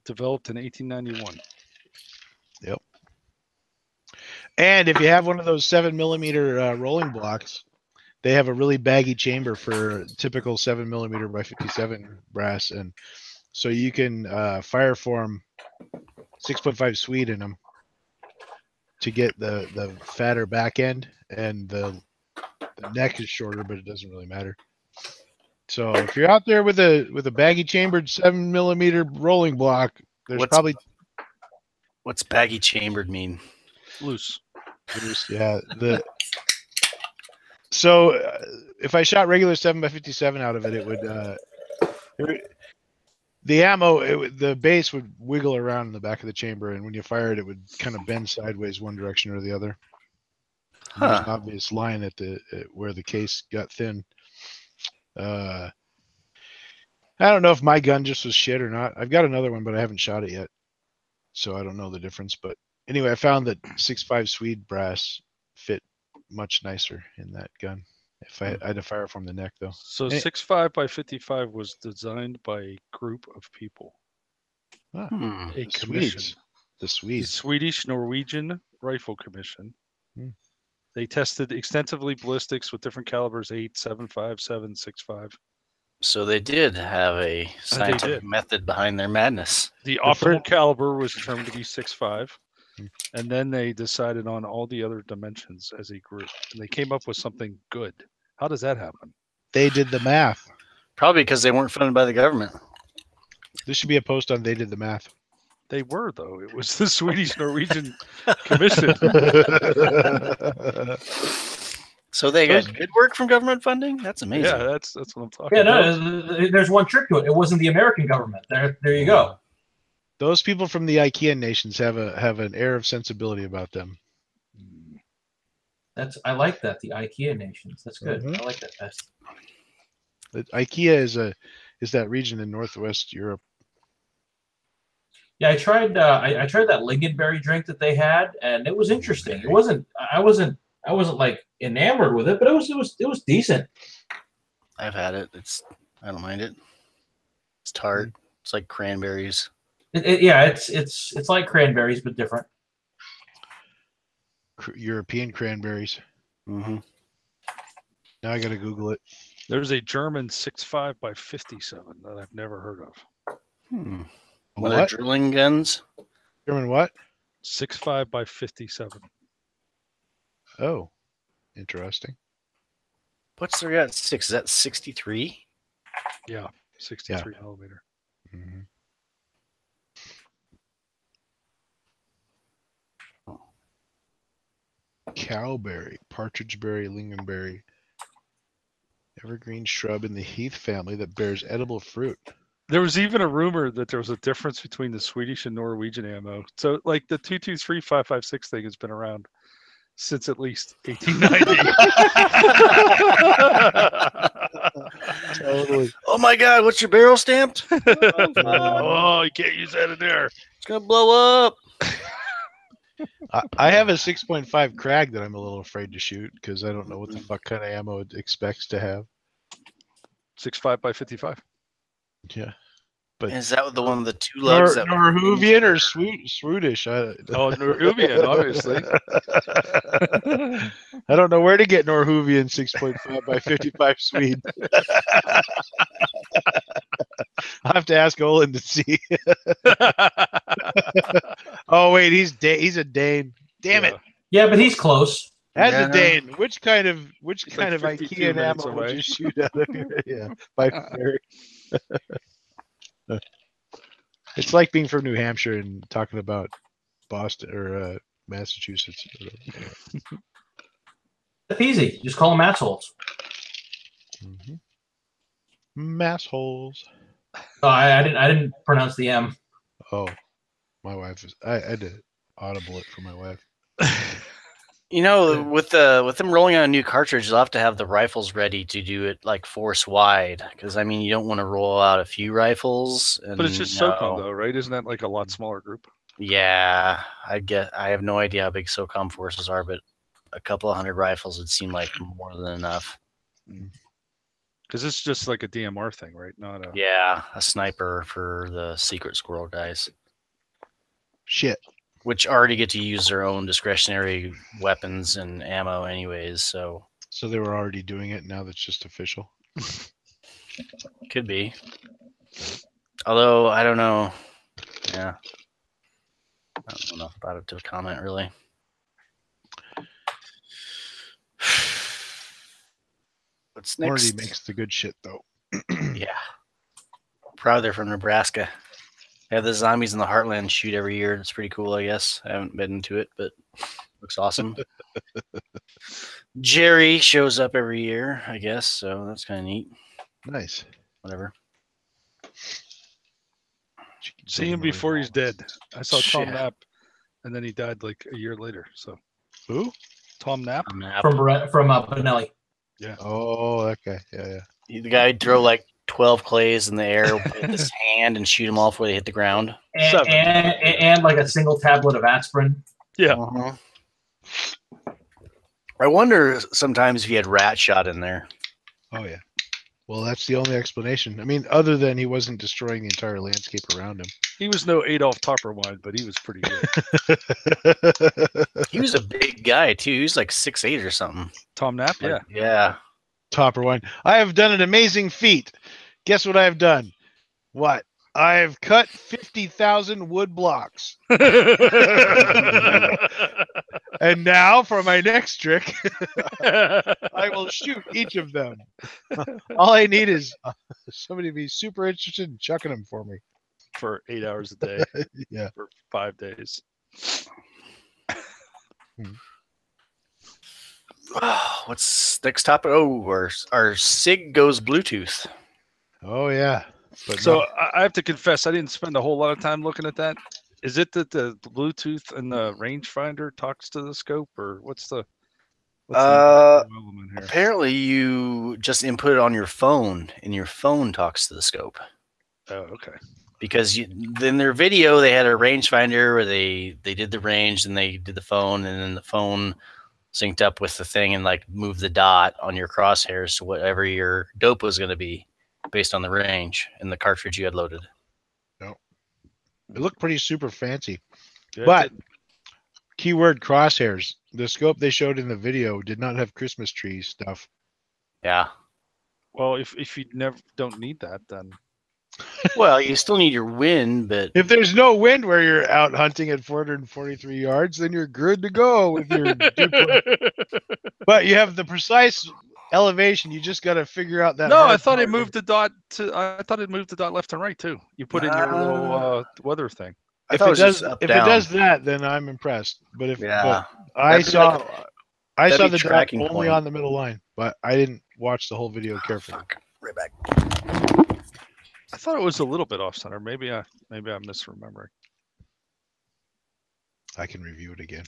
Developed in 1891. Yep. And if you have one of those 7mm rolling blocks, they have a really baggy chamber for typical 7mm by 57 brass, and so you can fire form 6.5 Swede in them to get the fatter back end, and the neck is shorter, but it doesn't really matter. So if you're out there with a baggy chambered 7mm rolling block, there's probably what's baggy chambered mean? Loose. Yeah. So if I shot regular 7x57 out of it, it would the ammo, the base would wiggle around in the back of the chamber, and when you fire it, it would kind of bend sideways one direction or the other. There's an obvious line at where the case got thin. I don't know if my gun just was shit or not. I've got another one, but I haven't shot it yet, so I don't know the difference. But anyway, I found that 6.5 Swede brass fit much nicer in that gun. If I had to fire from the neck, though. So 6.5 by 55 was designed by a group of people. A commission. The The Swedes. Swedish Norwegian Rifle Commission. They tested extensively ballistics with different calibers: 8, 7.5, 7, 6.5. So they did have a scientific method behind their madness. The optimal caliber was determined to be 6.5, and then they decided on all the other dimensions as a group, and they came up with something good. How does that happen? They did the math. Probably because they weren't funded by the government. This should be a post on They Did the Math. They were, though. It was the Swedish Norwegian Commission. So they got good work from government funding? That's amazing. Yeah, that's what I'm talking Yeah, about. no, there's one trick to it. It wasn't the American government. There you go. Those people from the IKEA nations have an air of sensibility about them. I like that. The IKEA nations. That's good. Mhm. I like that best. IKEA is that region in Northwest Europe. Yeah, I tried that lingonberry drink that they had, and it was interesting. I wasn't like enamored with it, but it was decent. I've had it. I don't mind it. It's tart. It's like cranberries. It's like cranberries but different. European cranberries. Mm-hmm. Now I gotta Google it. There's a German 6.5 by 57 that I've never heard of. What are drilling guns? German what? 6.5 by 57. Oh, interesting. What's there at 6? Is that 63? Yeah, 63 millimeter. Mm-hmm. Cowberry, partridgeberry, lingonberry, evergreen shrub in the heath family that bears edible fruit. There was even a rumor that there was a difference between the Swedish and Norwegian ammo. So, like the 223 5.56 thing has been around since at least 1890. Totally. Oh my God! What's your barrel stamped? Oh, you can't use that in there. It's gonna blow up. I have a 6.5 Krag that I'm a little afraid to shoot because I don't know what the fuck kind of ammo it expects to have. 6.5 by 55. Yeah. But Is that the one with the two lugs? Norwegian or Swedish? Oh, Norwegian, obviously. I don't know where to get Norwegian 6.5 by 55 Swede. I'll have to ask Olin to see. Oh wait, he's a Dane. Damn it! Yeah, but he's close. As a Dane, which kind of like IKEA minutes ammo away. would you shoot out of here? Yeah, by ferry. It's like being from New Hampshire and talking about Boston or Massachusetts. It's easy. Just call them assholes. Mm-hmm. Massholes. Oh, I didn't pronounce the M. Oh, my wife is. I did audible it for my wife. You know, with them rolling out a new cartridge, you'll have to have the rifles ready to do it like force wide, because I mean you don't want to roll out a few rifles. And, But it's just SOCOM though, right? Isn't that like a lot smaller group? Yeah, I have no idea how big SOCOM forces are, but a couple of hundred rifles would seem like more than enough. Because it's just like a DMR thing, right? Not a a sniper for the secret squirrel guys. Shit. Which already get to use their own discretionary weapons and ammo anyways, so they were already doing it, now that's just official. Could be. Although I don't know. Yeah. I don't know enough about it to comment really. What's next? Morty makes the good shit though. Yeah. Proud they're from Nebraska. They have the zombies in the Heartland shoot every year. It's pretty cool, I guess. I haven't been into it, but looks awesome. Jerry shows up every year, I guess, so that's kind of neat. Nice. Whatever. See him before he's dead. I saw Tom Shit. Knapp, and then he died like a year later. So Who? Tom Knapp. From Benelli. Yeah. Oh, that guy. Yeah. The guy would throw like 12 clays in the air with his hand and shoot them all before they hit the ground. And like a single tablet of aspirin. Yeah. Uh-huh. I wonder sometimes if he had rat shot in there. Oh yeah. Well, that's the only explanation. I mean, other than he wasn't destroying the entire landscape around him. He was no Adolf Topperwine, but he was pretty good. He was a big guy too. He was like 6'8" or something. Tom Knapp, yeah. Yeah. Topper wine. I have done an amazing feat. Guess what I have done? What? I have cut 50,000 wood blocks. And now for my next trick, I will shoot each of them. All I need is somebody to be super interested in chucking them for me. For 8 hours a day. Yeah. For 5 days. What's next topic? Oh, our SIG goes Bluetooth. Oh yeah. But So no, I have to confess, I didn't spend a whole lot of time looking at that. Is it that the Bluetooth and the rangefinder talks to the scope, or what's the element here? Apparently, you just input it on your phone, and your phone talks to the scope. Oh, okay. Because in their video, they had a rangefinder where they did the range, and they did the phone, and then the phone synced up with the thing and like moved the dot on your crosshairs to whatever your dope was going to be based on the range and the cartridge you had loaded. it looked pretty super fancy. Yeah, But keyword crosshairs. The scope they showed in the video did not have Christmas tree stuff. Yeah. well, if you never don't need that, then Well, you still need your wind, but If there's no wind where you're out hunting at 443 yards, then you're good to go with your duplex. But you have the precise elevation. You just got to figure out that. no, I hard thought it part. moved the dot to. I thought it moved the dot left and right too. You put in your little weather thing. I If thought it it was does, just up, if down. it does that, then I'm impressed. But if Yeah. I That'd be saw, like- I that'd saw be the dot tracking only point. on the middle line, but I didn't watch the whole video carefully. Fuck. Right back. I thought it was a little bit off center. Maybe I'm misremembering. I can review it again.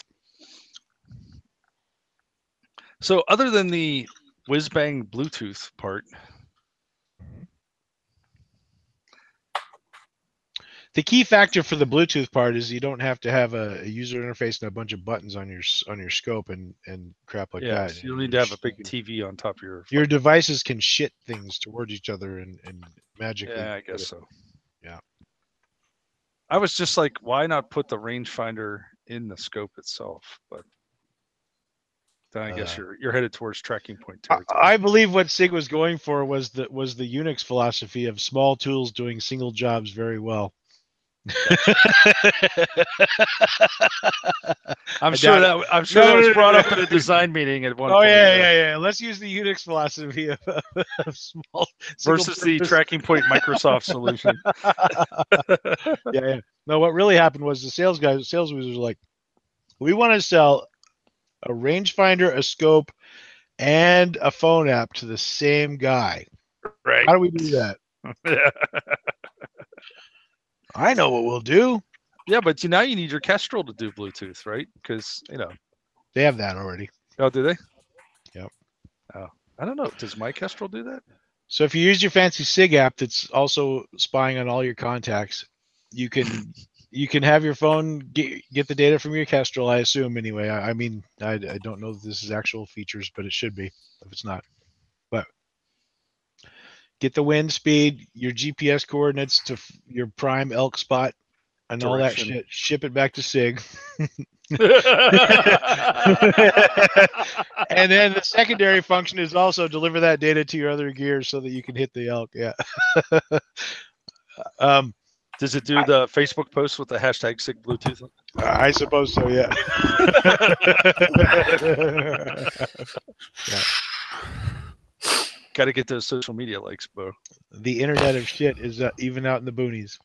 So other than the whiz bang Bluetooth part, The key factor for the Bluetooth part is you don't have to have a user interface and a bunch of buttons on your scope and crap like yeah, that. so you don't need to have a big TV on top of Your devices can shit things towards each other and magically. Yeah, I guess so. Yeah. I was just like, why not put the rangefinder in the scope itself? But then I guess you're headed towards tracking point territory. I believe what SIG was going for was the Unix philosophy of small tools doing single jobs very well. I'm sure that was brought up in a design meeting at one point. Yeah. Let's use the Unix philosophy of small Versus the tracking point Microsoft solution. Yeah. No, what really happened was the sales users were like, we want to sell a rangefinder, a scope, and a phone app to the same guy. Right. How do we do that? I know what we'll do. Yeah, but now you need your Kestrel to do Bluetooth, right? Because They have that already. Oh, do they? Yep. Oh, I don't know. Does my Kestrel do that? So if you use your fancy SIG app that's also spying on all your contacts, you can have your phone get the data from your Kestrel, I assume anyway. I mean, I don't know if this is actual features, but it should be if it's not. But get the wind speed, your GPS coordinates to your prime elk spot, and Direction. all that shit. Ship it back to SIG. And then the secondary function is also deliver that data to your other gear so that you can hit the elk. Yeah. Does it do the Facebook post with the hashtag SIG Bluetooth? I suppose so. Yeah. Yeah. Got to get those social media likes, bro. The internet of shit is even out in the boonies.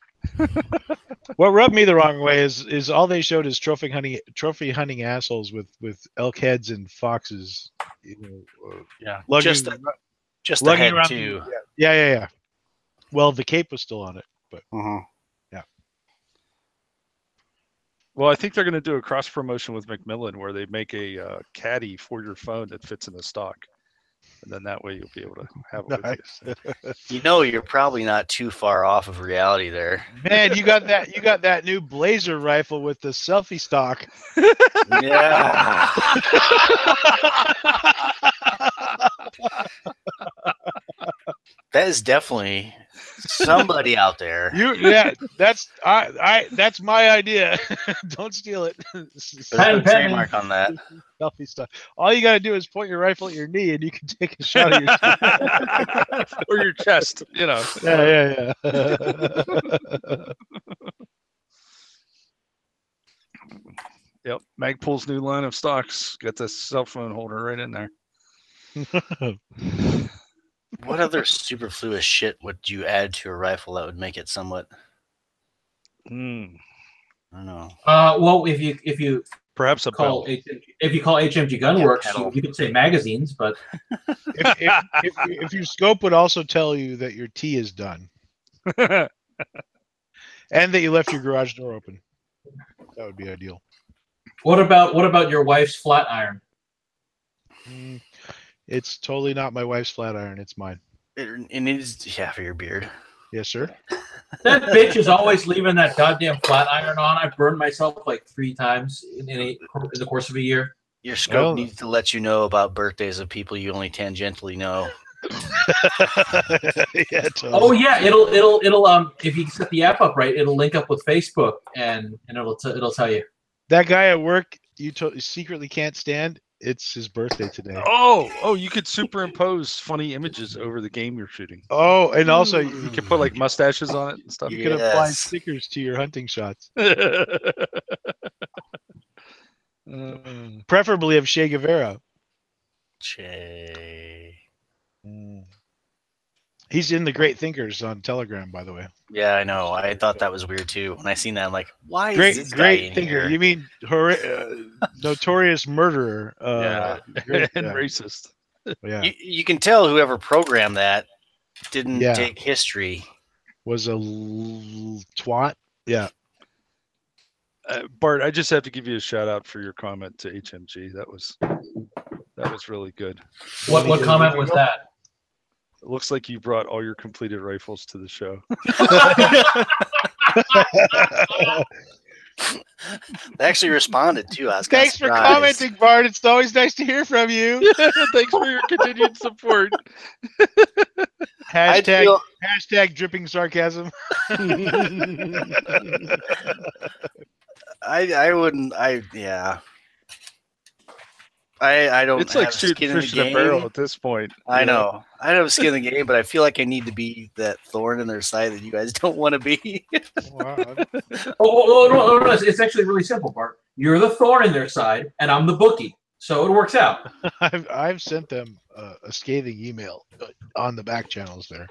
What rubbed me the wrong way is all they showed is trophy hunting assholes with elk heads and foxes. Yeah. Lugging, Just the lugging head around too. Yeah. Well, the cape was still on it, but yeah. Well, I think they're going to do a cross promotion with Macmillan where they make a caddy for your phone that fits in the stock. And then that way you'll be able to have it Nice. with you. You're probably not too far off of reality there. Man, you got that new Blazer rifle with the selfie stock. Yeah. That is definitely somebody out there. That's my idea. Don't steal it. There's no trademark on that. Selfie stuff. All you got to do is point your rifle at your knee, and you can take a shot of your Or your chest, Yeah. Yep. Magpul's new line of stocks got the cell phone holder right in there. What other superfluous shit would you add to a rifle that would make it somewhat? I don't know. Well, if you Perhaps a call belt. if you call HMG Gunworks, pedal. you could say magazines, but If your scope would also tell you that your tea is done and that you left your garage door open, that would be ideal. what about your wife's flat iron? It's totally not my wife's flat iron. It's mine. It needs for your beard. Yes, sir. That bitch is always leaving that goddamn flat iron on. I burned myself like 3 times in the course of a year. Your scope needs to let you know about birthdays of people you only tangentially know. Yeah, totally. Oh yeah, it'll if you set the app up right, it'll link up with Facebook and it'll tell you. That guy at work you secretly can't stand. It's his birthday today. Oh, you could superimpose funny images over the game you're shooting. Oh, and also You could put like mustaches on it and stuff. you can apply stickers to your hunting shots, preferably of Che Guevara. Che. He's in the Great Thinkers on Telegram, by the way. Yeah, I know. I thought that was weird too. When I seen that, I'm like, why is this guy great in thinker? here? You mean notorious murderer? Yeah, great, and yeah. racist. Yeah, You can tell whoever programmed that didn't Yeah. take history. was a twat. Yeah, Bart, I just have to give you a shout out for your comment to HMG. That was really good. What comment was that? It looks like you brought all your completed rifles to the show. They actually responded too. I was thanks for surprised. commenting, Bart. It's always nice to hear from you. Thanks for your continued support. Hashtag dripping sarcasm. I wouldn't. I don't. It's like have shooting skin in the fish in a game. barrel at this point. I know. I don't have skin in the game, but I feel like I need to be that thorn in their side that you guys don't want to be. No, it's actually really simple, Bart. You're the thorn in their side, and I'm the bookie, so it works out. I've sent them a scathing email on the back channels there.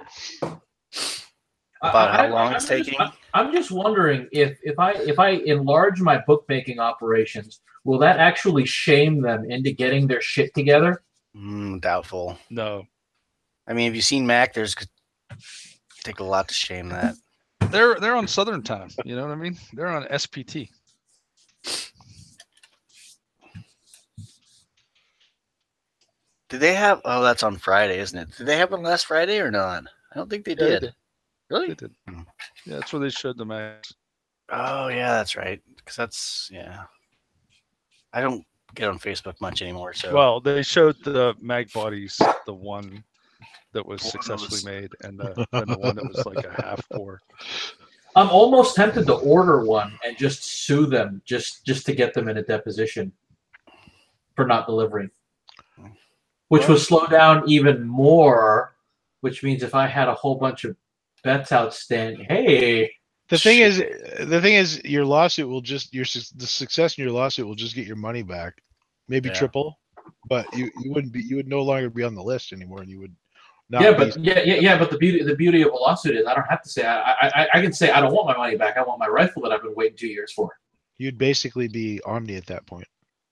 About how long it's taking. I'm just wondering if I enlarge my bookmaking operations, will that actually shame them into getting their shit together? Doubtful. No. I mean, have you seen Mac? There's take a lot to shame that. They're on Southern Time. You know what I mean? They're on SPT. Did they have? Oh, that's on Friday, isn't it? Did they have one last Friday or not? I don't think they Yeah, they did. did. Really? They did. Yeah, that's where they showed the max. Oh yeah, that's right. Because that's I don't get on Facebook much anymore. So Well, they showed the mag bodies, the one that was successfully made, and the one that was like a half pour. I'm almost tempted to order one and just sue them just to get them in a deposition for not delivering, which would slow down even more. Which means if I had a whole bunch of bets outstanding, hey. The thing is, your lawsuit will just the success in your lawsuit will just get your money back, maybe triple, but you would no longer be on the list anymore, and you would not. But the beauty of a lawsuit is I don't have to say I can say I don't want my money back. I want my rifle that I've been waiting 2 years for. You'd basically be Omni at that point.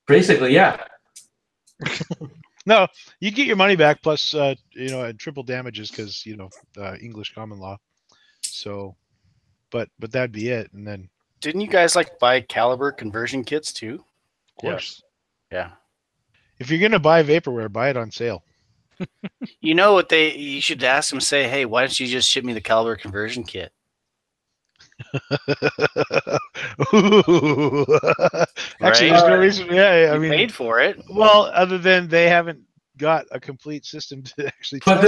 Basically, yeah. No, you get your money back plus and triple damages because English common law. So. But that'd be it, and then didn't you guys buy caliber conversion kits too? Of course. Yeah. If you're gonna buy vaporware, buy it on sale. You know what you should ask them. Say, hey, why don't you just ship me the caliber conversion kit? Actually, there's no reason. Yeah, I mean, paid for it. Well, other than they haven't got a complete system to actually. But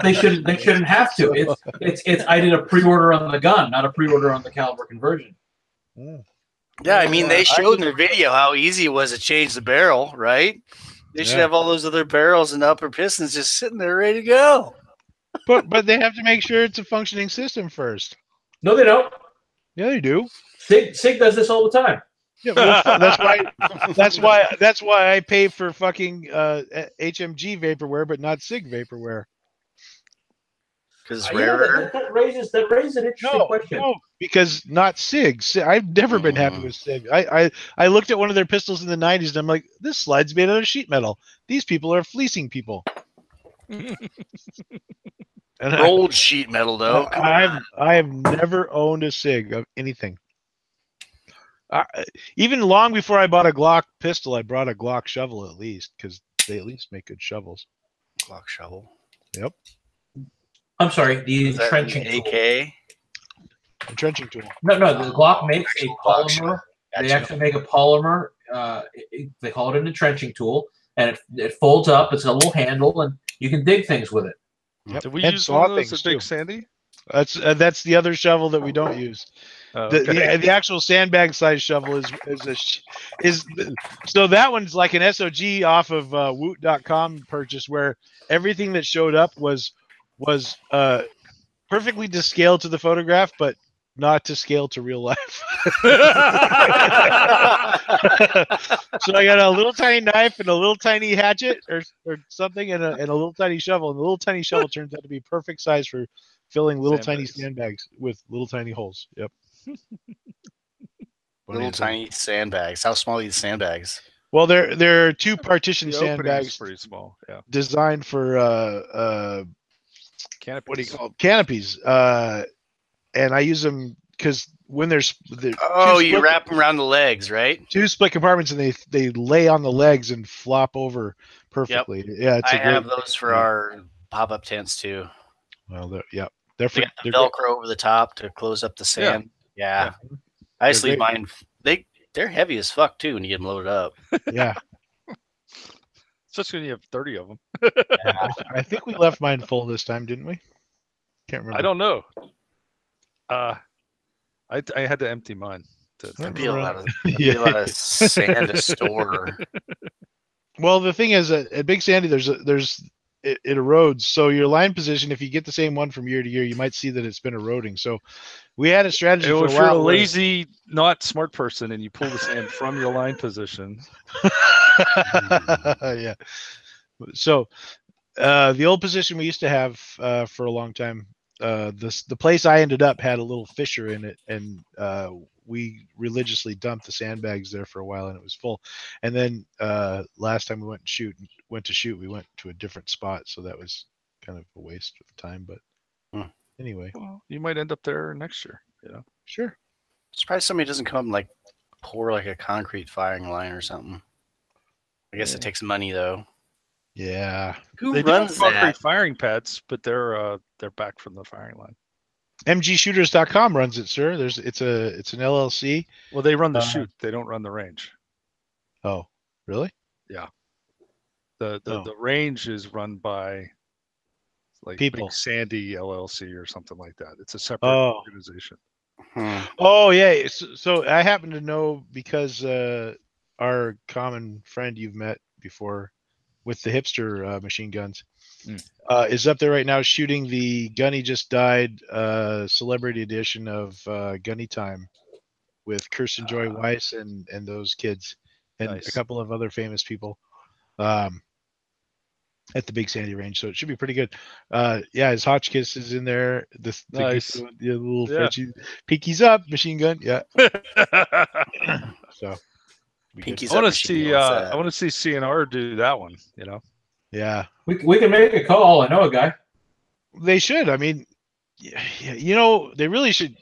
they shouldn't have to. It's I did a pre-order on the gun, not a pre-order on the caliber conversion. Yeah, I mean they showed in their video how easy it was to change the barrel, right? They should have all those other barrels and upper pistons just sitting there ready to go. But they have to make sure it's a functioning system first. No, they don't. Yeah, they do. Sig does this all the time. Yeah, that's why I pay for fucking HMG vaporware, but not Sig vaporware. Because it's Yeah, rarer. that raises an interesting question. No, because not SIG. I've never been happy with SIG. I looked at one of their pistols in the 90s and I'm like, this slide's made out of sheet metal. These people are fleecing people. And Rolled sheet metal, though. Come on. I have never owned a SIG of anything. Even long before I bought a Glock pistol, I brought a Glock shovel at least because they at least make good shovels. Glock shovel. Yep. I'm sorry, the Is that entrenching an tool. AK? Entrenching tool. No, the Glock makes a Actual Glock polymer. shovel. They Gotcha. actually make a polymer. They call it an entrenching tool, and it folds up. It's got a little handle, and you can dig things with it. Yep. Did we And use saw one of those things, at Big too. Sandy? That's the other shovel that we don't use. The actual sandbag size shovel is so that one's like an SOG off of woot.com purchase where everything that showed up was perfectly to scale to the photograph, but not to scale to real life. So I got a little tiny knife and a little tiny hatchet or something and a little tiny shovel. And the little tiny shovel turns out to be perfect size for filling little tiny sandbags with little tiny holes. Yep. Little tiny sandbags. How small are these sandbags? Well, they're two partition The opening's sandbags pretty small. Yeah. designed for Canopies. what do you call them? Canopies. And I use them because when there's you wrap them around the legs, right? two split compartments and they lay on the legs and flop over perfectly. Yep. Yeah, I have those for our pop-up tents too. Well, they're They got the Velcro over the top to close up the sand. Yeah. I just leave mine. They're heavy as fuck too when you get them loaded up. Yeah. Especially when you have 30 of them. I think we left mine full this time, didn't we? Can't remember. I don't know. I had to empty mine. That'd be a lot of sand to store. Well, the thing is, at Big Sandy, it erodes. So your line position, if you get the same one from year to year, you might see that it's been eroding. So we had a strategy for a while. If you're a lazy, not smart person, and you pull the sand from your line position. Yeah. So the old position we used to have for a long time, the place I ended up had a little fissure in it, and we religiously dumped the sandbags there for a while, and it was full. And then last time we went to shoot, we went to a different spot, so that was kind of a waste of time. But anyway, well, you might end up there next year. Sure. Surprised somebody doesn't come and like pour like a concrete firing line or something. I guess it takes money though. Yeah. Who runs that? Concrete firing pads, but they're back from the firing line. MGshooters.com runs it, sir. It's an LLC. Well, they run the shoot. They don't run the range. Oh, really? Yeah. The range is run by like people. Big Sandy LLC or something like that. It's a separate organization. Oh yeah. So I happen to know because our common friend you've met before with the hipster machine guns is up there right now shooting the Gunny Just Died celebrity edition of Gunny Time with Kirsten Joy Weiss and those kids and a couple of other famous people at the Big Sandy range. So it should be pretty good. Yeah, his Hotchkiss is in there. The little Frenchie, pinkies up machine gun. Yeah. So pinkies I want to see CNR do that one. Yeah. We can make a call. I know a guy. They should. I mean, they really should.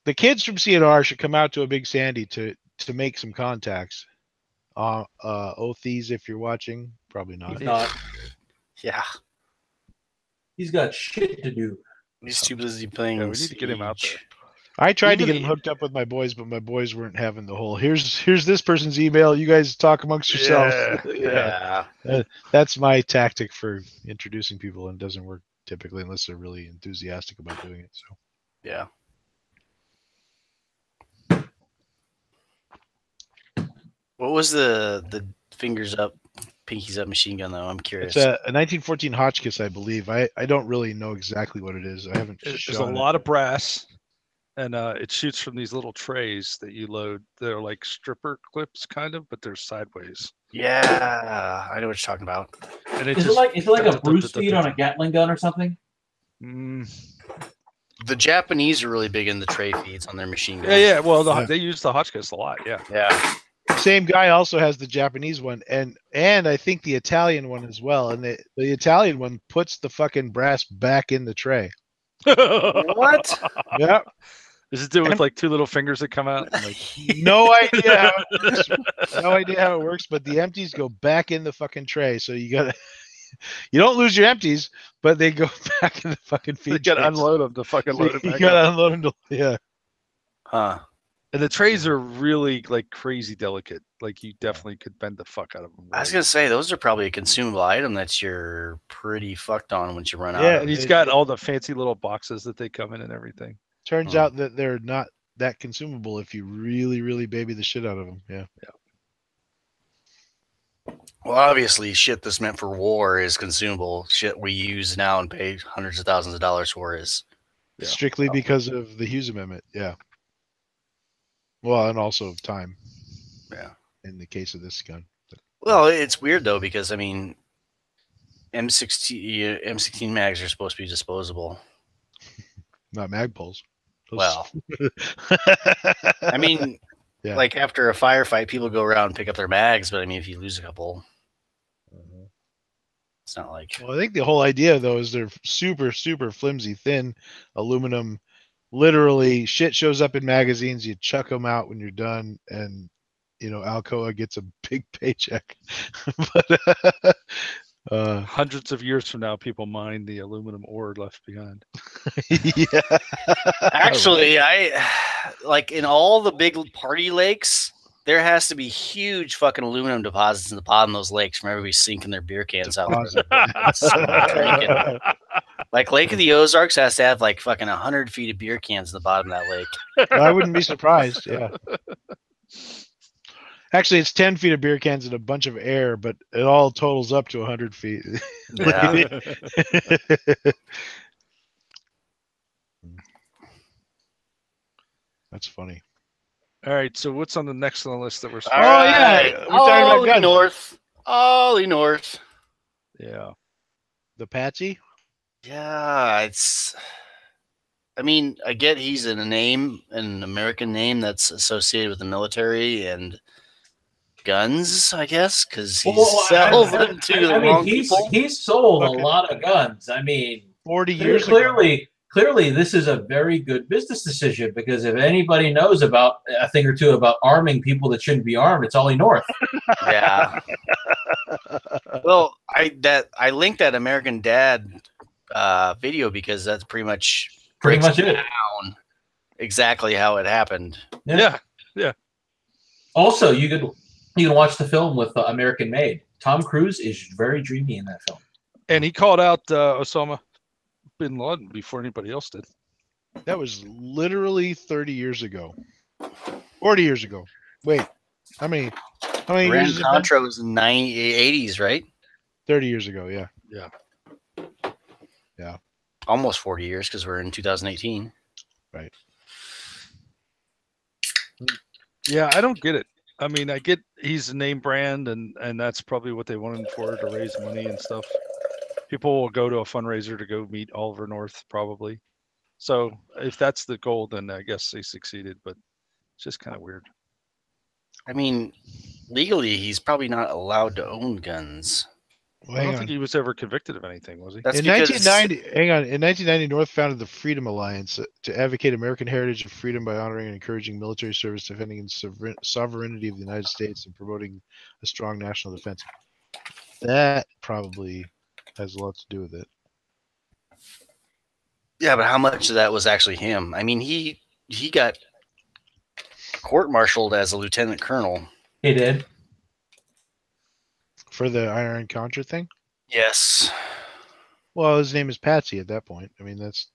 The kids from CNR should come out to a Big Sandy to make some contacts. Othies, if you're watching, probably not. He's not. Yeah. He's got shit to do. He's too busy playing. Yeah, we need to get him out there. I tried to get him hooked up with my boys, but my boys weren't having the whole. Here's this person's email. You guys talk amongst yourselves. Yeah. That's my tactic for introducing people, and it doesn't work typically unless they're really enthusiastic about doing it. So. Yeah. What was the fingers up, pinkies up machine gun though? I'm curious. It's a 1914 Hotchkiss, I believe. I don't really know exactly what it is. I haven't. There's a lot of brass, and it shoots from these little trays that you load. They're like stripper clips, kind of, but they're sideways. Yeah, I know what you're talking about. And is it like a Bruce feed on a Gatling gun or something? The Japanese are really big in the tray feeds on their machine guns. Yeah. Well, Yeah. they use the Hotchkiss a lot. Yeah. Yeah. Same guy also has the Japanese one, and I think the Italian one as well. And the Italian one puts the fucking brass back in the tray. What? Yeah. Does it do it with like two little fingers that come out? And like, No idea how it works. No idea how it works, but the empties go back in the fucking tray. So you gotta, you don't lose your empties, but they go back in the fucking feed. you got to trays. unload them to fucking load it You back gotta up. unload them to, yeah. Huh. And the trays are really like crazy delicate. Like you definitely could bend the fuck out of them. I was gonna say those are probably a consumable item that you're pretty fucked on once you run Yeah, out. And Of. he's got all the fancy little boxes that they come in and everything. Turns out that they're not that consumable if you really, really baby the shit out of them. Yeah. Well, obviously, shit that's meant for war is consumable. Shit we use now and pay hundreds of thousands of dollars for is. Yeah. Strictly because of the Hughes Amendment. Yeah. Well, and also time. Yeah. In the case of this gun. Well, it's weird though because I mean, M16 mags are supposed to be disposable. Not Magpuls. Well, I mean, Yeah. like after a firefight, people go around and pick up their mags, but I mean, if you lose a couple, it's not like. Well, I think the whole idea though is they're super, super flimsy, thin aluminum. Literally, shit shows up in magazines. You chuck them out when you're done, and you know Alcoa gets a big paycheck. But Hundreds of years from now, people mine the aluminum ore left behind. yeah. Actually, I like in all the big party lakes, there has to be huge fucking aluminum deposits in the bottom of those lakes from everybody sinking their beer cans out. Like Lake of the Ozarks has to have like fucking 100 feet of beer cans in the bottom of that lake. I wouldn't be surprised. Yeah. Actually, it's 10 feet of beer cans and a bunch of air, but it all totals up to 100 feet. Yeah. That's funny. All right, so what's on the next on the list that we're? All Oh, yeah. right. We're talking about Ollie guns. North. Ollie North. Yeah. The Patsy? Yeah, it's. I mean, I get he's in a name, an American name that's associated with the military and guns, I guess, because he sells them to the wrong people. He's sold Okay. a lot of guns. I mean, 40 years ago. clearly, this is a very good business decision because if anybody knows about a thing or two about arming people that shouldn't be armed, it's Ollie North. Yeah. Well, I linked that American Dad video because that's pretty much breaks it. down exactly how it happened. Yeah. Also, you can watch the film with American Made. Tom Cruise is very dreamy in that film. And he called out Osama bin Laden before anybody else did. That was literally 30 years ago. 40 years ago. Wait, how many Iran years has it been? Contra was in the 80s, right? 30 years ago, yeah. Almost 40 years because we're in 2018. Yeah, I don't get it. I mean, I get he's a name brand, and that's probably what they wanted him for, to raise money and stuff. People will go to a fundraiser to go meet Oliver North, probably. So if that's the goal, then I guess they succeeded, but it's just kind of weird. I mean, legally, he's probably not allowed to own guns. Well, I hang don't on. think he was ever convicted of anything, was he? That's In because 1990, hang on. In 1990, North founded the Freedom Alliance to advocate American heritage and freedom by honoring and encouraging military service, defending the sovereignty of the United States, and promoting a strong national defense. That probably has a lot to do with it. Yeah, but how much of that was actually him? I mean, he got court-martialed as a lieutenant colonel. He did. For the Iron Contra thing? Yes. Well, his name is Patsy at that point. I mean, that's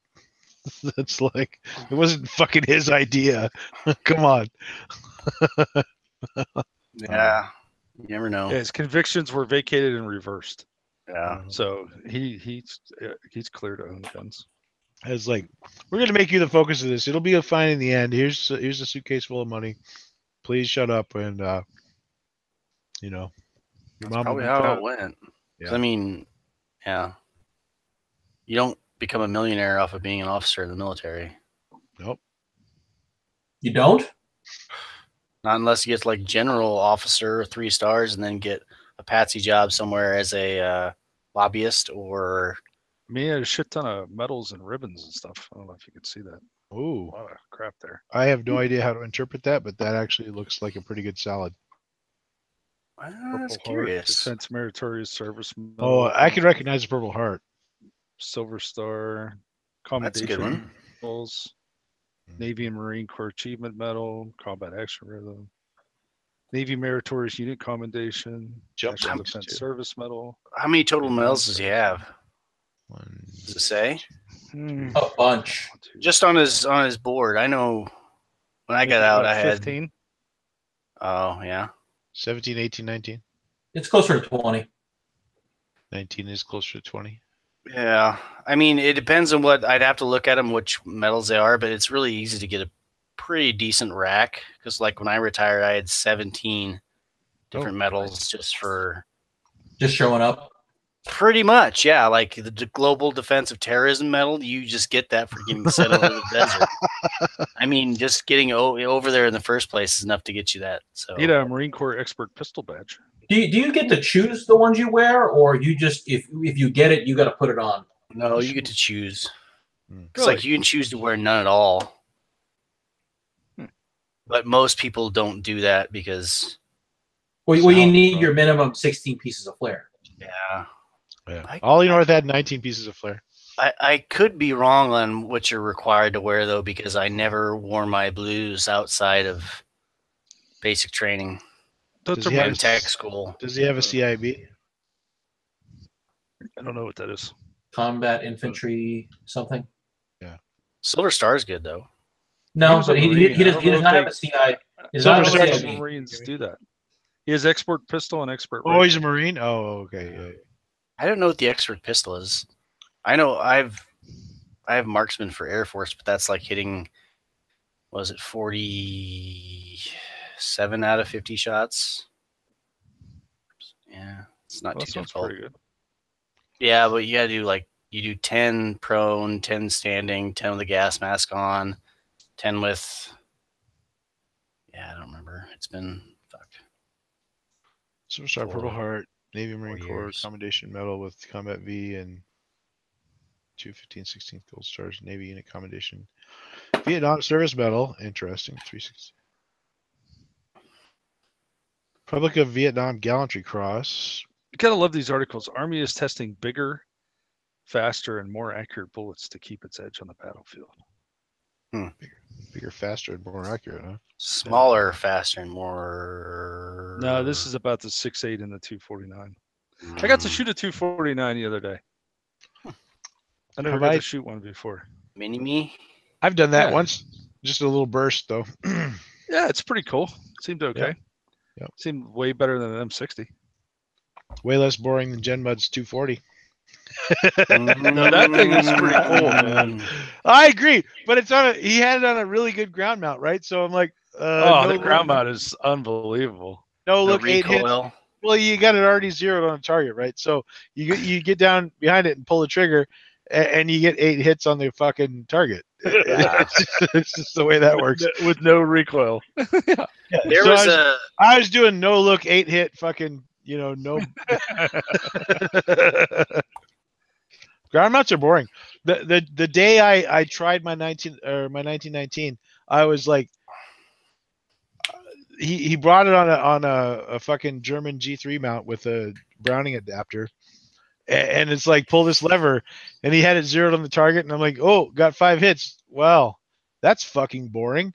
like, it wasn't fucking his idea. Come on. Yeah. You never know. Yeah, his convictions were vacated and reversed, Yeah. so he's clear to own guns. It's like, we're gonna make you the focus of this. It'll be a fine in the end. Here's a suitcase full of money. Please shut up and you know. Your That's mom will probably be how proud. it went. 'Cause, Yeah. I mean, yeah. You don't become a millionaire off of being an officer in the military. Nope. You don't? Not unless you get like general officer, 3 stars, and then get a patsy job somewhere as a lobbyist or. I mean, he had a shit ton of medals and ribbons and stuff. I don't know if you could see that. Ooh. A lot of crap there. I have no idea how to interpret that, but that actually looks like a pretty good salad. I Purple was Heart, curious. Defense Meritorious Service Medal. Oh, I can recognize the Purple Heart. Silver Star, That's a good one. Commendation Medals, Navy and Marine Corps Achievement Medal, Combat Action Rhythm, Navy Meritorious Unit Commendation, Jump National jumps, Defense too. Service Medal. How many total medals does he have? One, Does it say? A bunch. Just on his board. I know when I got out, I had 15. Oh yeah. 17, 18, 19. It's closer to 20. 19 is closer to 20. Yeah, I mean, it depends on what I'd have to look at them, which medals they are, but it's really easy to get a pretty decent rack because, like, when I retired, I had 17 different medals just for Just showing up. pretty much, yeah. Like the Global Defensive Terrorism Medal, you just get that for getting sent over the desert. I mean, just getting over there in the first place is enough to get you that. So, You had a Marine Corps Expert Pistol Badge. Do you get to choose the ones you wear, or you just if you get it, you got to put it on? no, you get to choose. It's Really? like you can choose to wear none at all. But most people don't do that because, Well, you need your minimum 16 pieces of flare. yeah. Yeah. Ollie North had 19 pieces of flare. I could be wrong on what you're required to wear, though, because I never wore my blues outside of basic training Those Does are he have and mine. tech school. Does he have a CIB? I don't know what that is. Combat infantry something. Silver Star is good, though. No, was a but he Marine. does I don't not know have if a CI. He does Silver not have Star a is- CIB. Marines do that. He has Expert Pistol and Expert Oh, Rifle. he's a Marine? Oh, okay. Yeah. I don't know what the expert pistol is. I know I have marksman for Air Force, but that's like hitting, was it 47 out of 50 shots? Yeah, it's not Well, that too sounds difficult. pretty good. Yeah, but you gotta do like you do 10 prone, 10 standing, 10 with the gas mask on, 10 with. Yeah, I don't remember. It's been fuck. Silver Star, Purple Heart, Navy Marine 4 Corps years. Commendation Medal with Combat V and 2 15 16th Gold Stars, Navy Unit Commendation. Vietnam Service Medal, interesting, 360. Republic of Vietnam Gallantry Cross. You gotta love these articles. Army is testing bigger, faster, and more accurate bullets to keep its edge on the battlefield. Bigger, faster, and more accurate, huh? Smaller, faster, and more. No, this is about the 6.8 and the 249. I got to shoot a 249 the other day. I never Have got I- to shoot one before. Mini me. I've done that Yeah. once. Just a little burst, though. Yeah, it's pretty cool. Seemed okay. Yep. Seemed way better than an M60. Way less boring than Gen Mud's 240. No, that thing is pretty cool, man. I agree, but he had it on a really good ground mount, right? So I'm like, The ground mount is unbelievable. No The look, 8 hits. recoil. Well, you got it already zeroed on a target, right? So you get down behind it and pull the trigger, and you get 8 hits on the fucking target. It's just the way that works. With no recoil. There So was I was doing no look 8 hit fucking no. Ground mounts are boring. The day I tried my 1919, I was like, he brought it on a fucking German G3 mount with a Browning adapter, and it's like, pull this lever, and he had it zeroed on the target, and I'm like, oh, got 5 hits. Well, that's fucking boring.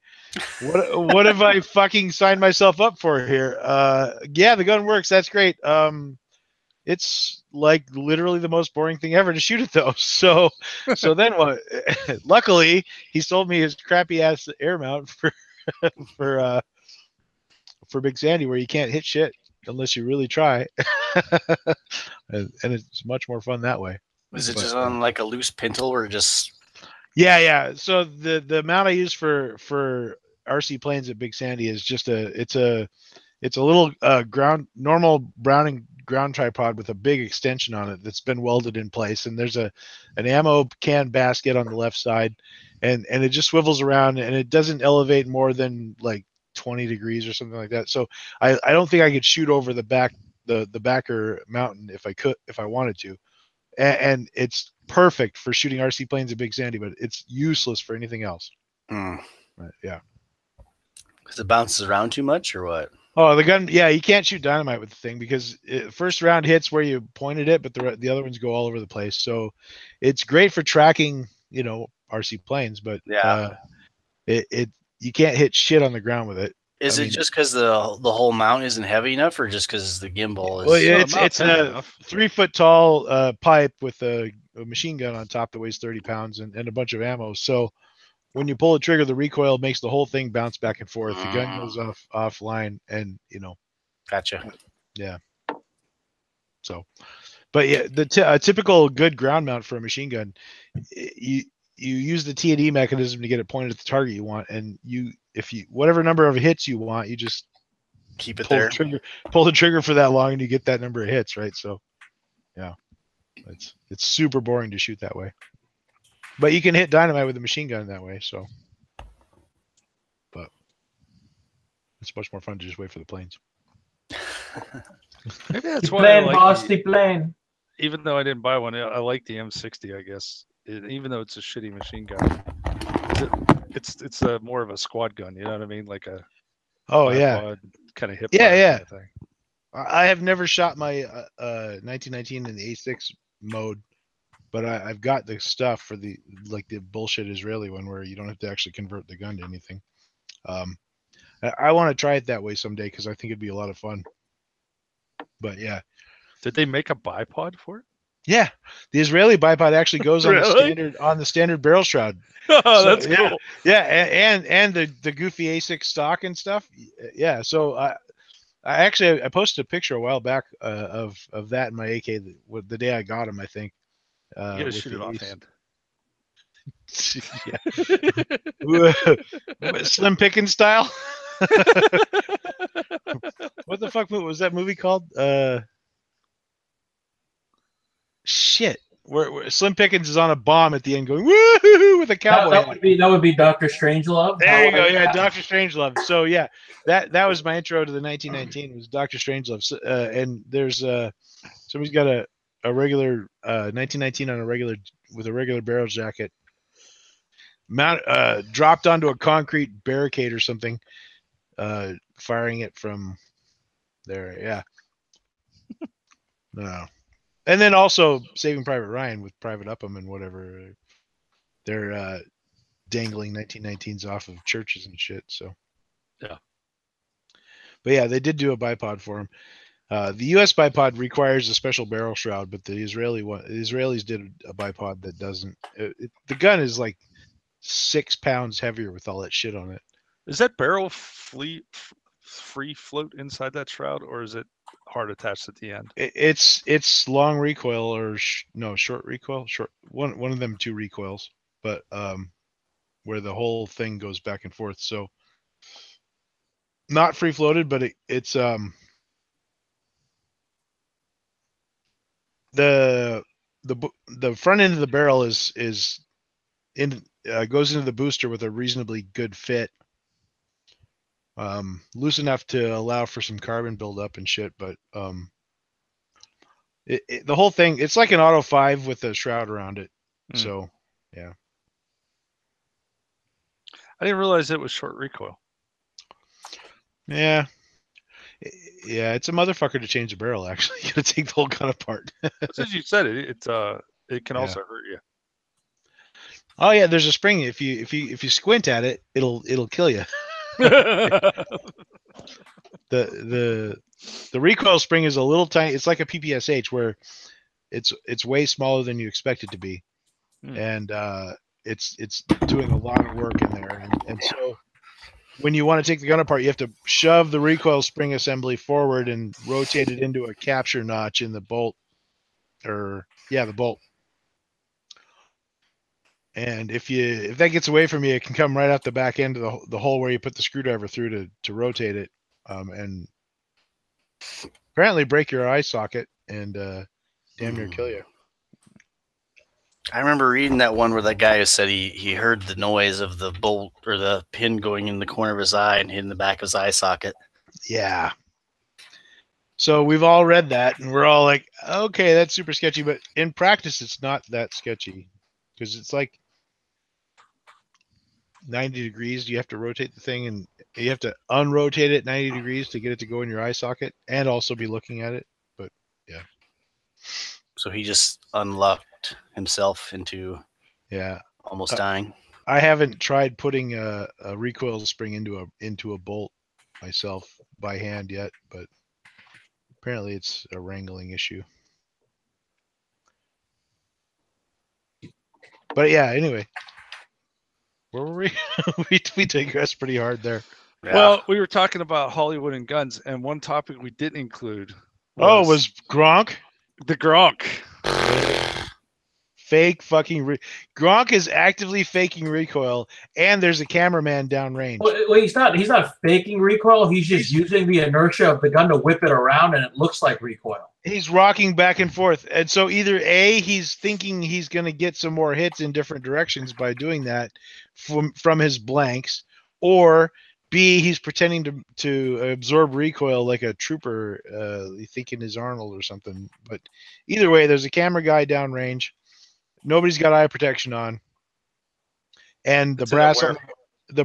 What have I fucking signed myself up for here? Yeah, the gun works. That's great. It's like literally the most boring thing ever to shoot it though. So then what? Luckily, he sold me his crappy ass air mount for Big Sandy, where you can't hit shit unless you really try, and it's much more fun that way. Was it just on like a loose pintle or just? Yeah. So the mount I use for RC planes at Big Sandy is just it's a little normal Browning ground tripod with a big extension on it that's been welded in place, and there's an ammo can basket on the left side, and it just swivels around, and it doesn't elevate more than like 20 degrees or something like that. So I don't think I could shoot over the backer mountain if I wanted to, and it's perfect for shooting RC planes at Big Sandy, but it's useless for anything else. But, yeah. Because it bounces around too much, or what? Oh, the gun. Yeah, you can't shoot dynamite with the thing because first round hits where you pointed it, but the other ones go all over the place. So it's great for tracking, RC planes, but you can't hit shit on the ground with it. Is it just because the whole mount isn't heavy enough, or just because the gimbal is? Well, it's a 3 foot tall pipe with a machine gun on top that weighs 30 pounds and a bunch of ammo. So when you pull the trigger, the recoil makes the whole thing bounce back and forth. The gun goes offline, and Gotcha. Yeah. So, but yeah, a typical good ground mount for a machine gun, you use the T&E mechanism to get it pointed at the target you want, and whatever number of hits you want, you just keep it there. Pull the trigger for that long, and you get that number of hits, right? So, yeah, it's super boring to shoot that way. But you can hit dynamite with a machine gun that way, so. But it's much more fun to just wait for the planes. Maybe that's why I like the plane. Even though I didn't buy one, I like the M60. I guess even though it's a shitty machine gun, it's a more of a squad gun. You know what I mean? Like a kind of hip. Yeah. Kind of thing. I have never shot my 1919 in the A6 mode. But I've got the stuff for the bullshit Israeli one where you don't have to actually convert the gun to anything. I want to try it that way someday because I think it'd be a lot of fun. But yeah. Did they make a bipod for it? Yeah, the Israeli bipod actually goes on the standard barrel shroud. Oh, that's cool. Yeah, and the goofy A6 stock and stuff. Yeah, so I posted a picture a while back of that in my AK the day I got him, I think. You gotta shoot it offhand. Slim Pickens style. What the fuck was that movie called? Shit. Where Slim Pickens is on a bomb at the end going woo with a cowboy. That would be Dr. Strangelove. There you go. Yeah, Dr. Strangelove. So yeah, that was my intro to the 1919 was Dr. Strangelove. So, and there's somebody's got a regular 1919 on a regular barrel jacket, dropped onto a concrete barricade or something, firing it from there. Yeah. No. And then also Saving Private Ryan with Private Upham and whatever. They're dangling 1919s off of churches and shit. So yeah. But yeah, they did do a bipod for him. The U.S. bipod requires a special barrel shroud, but the Israelis did a bipod that doesn't. The gun is like 6 pounds heavier with all that shit on it. Is that barrel free float inside that shroud, or is it hard attached at the end? It's long recoil or short recoil. One of them two recoils, but where the whole thing goes back and forth. So not free floated, but it's the front end of the barrel goes into the booster with a reasonably good fit, loose enough to allow for some carbon buildup and shit. But the whole thing, it's like an Auto 5 with a shroud around it. So yeah, I didn't realize it was short recoil. Yeah, it's a motherfucker to change the barrel. Actually, you gotta take the whole gun apart. As you said, it can also hurt you. Oh yeah, there's a spring. If you squint at it, it'll kill you. The recoil spring is a little tiny. It's like a PPSH where it's way smaller than you expect it to be, and it's doing a lot of work in there, and so when you want to take the gun apart, you have to shove the recoil spring assembly forward and rotate it into a capture notch in the bolt, the bolt. And if that gets away from you, it can come right out the back end of the hole where you put the screwdriver through to rotate it. And Apparently, break your eye socket and damn near kill you. I remember reading that one where that guy said he heard the noise of the bolt or the pin going in the corner of his eye and hitting the back of his eye socket. Yeah. So we've all read that, and we're all like, okay, that's super sketchy. But in practice, it's not that sketchy because it's like 90 degrees. You have to rotate the thing, and you have to unrotate it 90 degrees to get it to go in your eye socket and also be looking at it. But yeah. So he just unlocked himself into almost dying. I haven't tried putting a recoil spring into a bolt myself by hand yet, but apparently it's a wrangling issue. But yeah, anyway, where were we? we digressed pretty hard there. Yeah. Well, we were talking about Hollywood and guns, and one topic we didn't include was Gronk. The Gronk. Fake fucking Gronk is actively faking recoil, and there's a cameraman downrange. Well, he's not faking recoil. He's just using the inertia of the gun to whip it around, and it looks like recoil. He's rocking back and forth, and so either A, he's thinking he's going to get some more hits in different directions by doing that from his blanks, or B, he's pretending to absorb recoil like a trooper, thinking is Arnold or something. But either way, there's a camera guy downrange. Nobody's got eye protection on, and the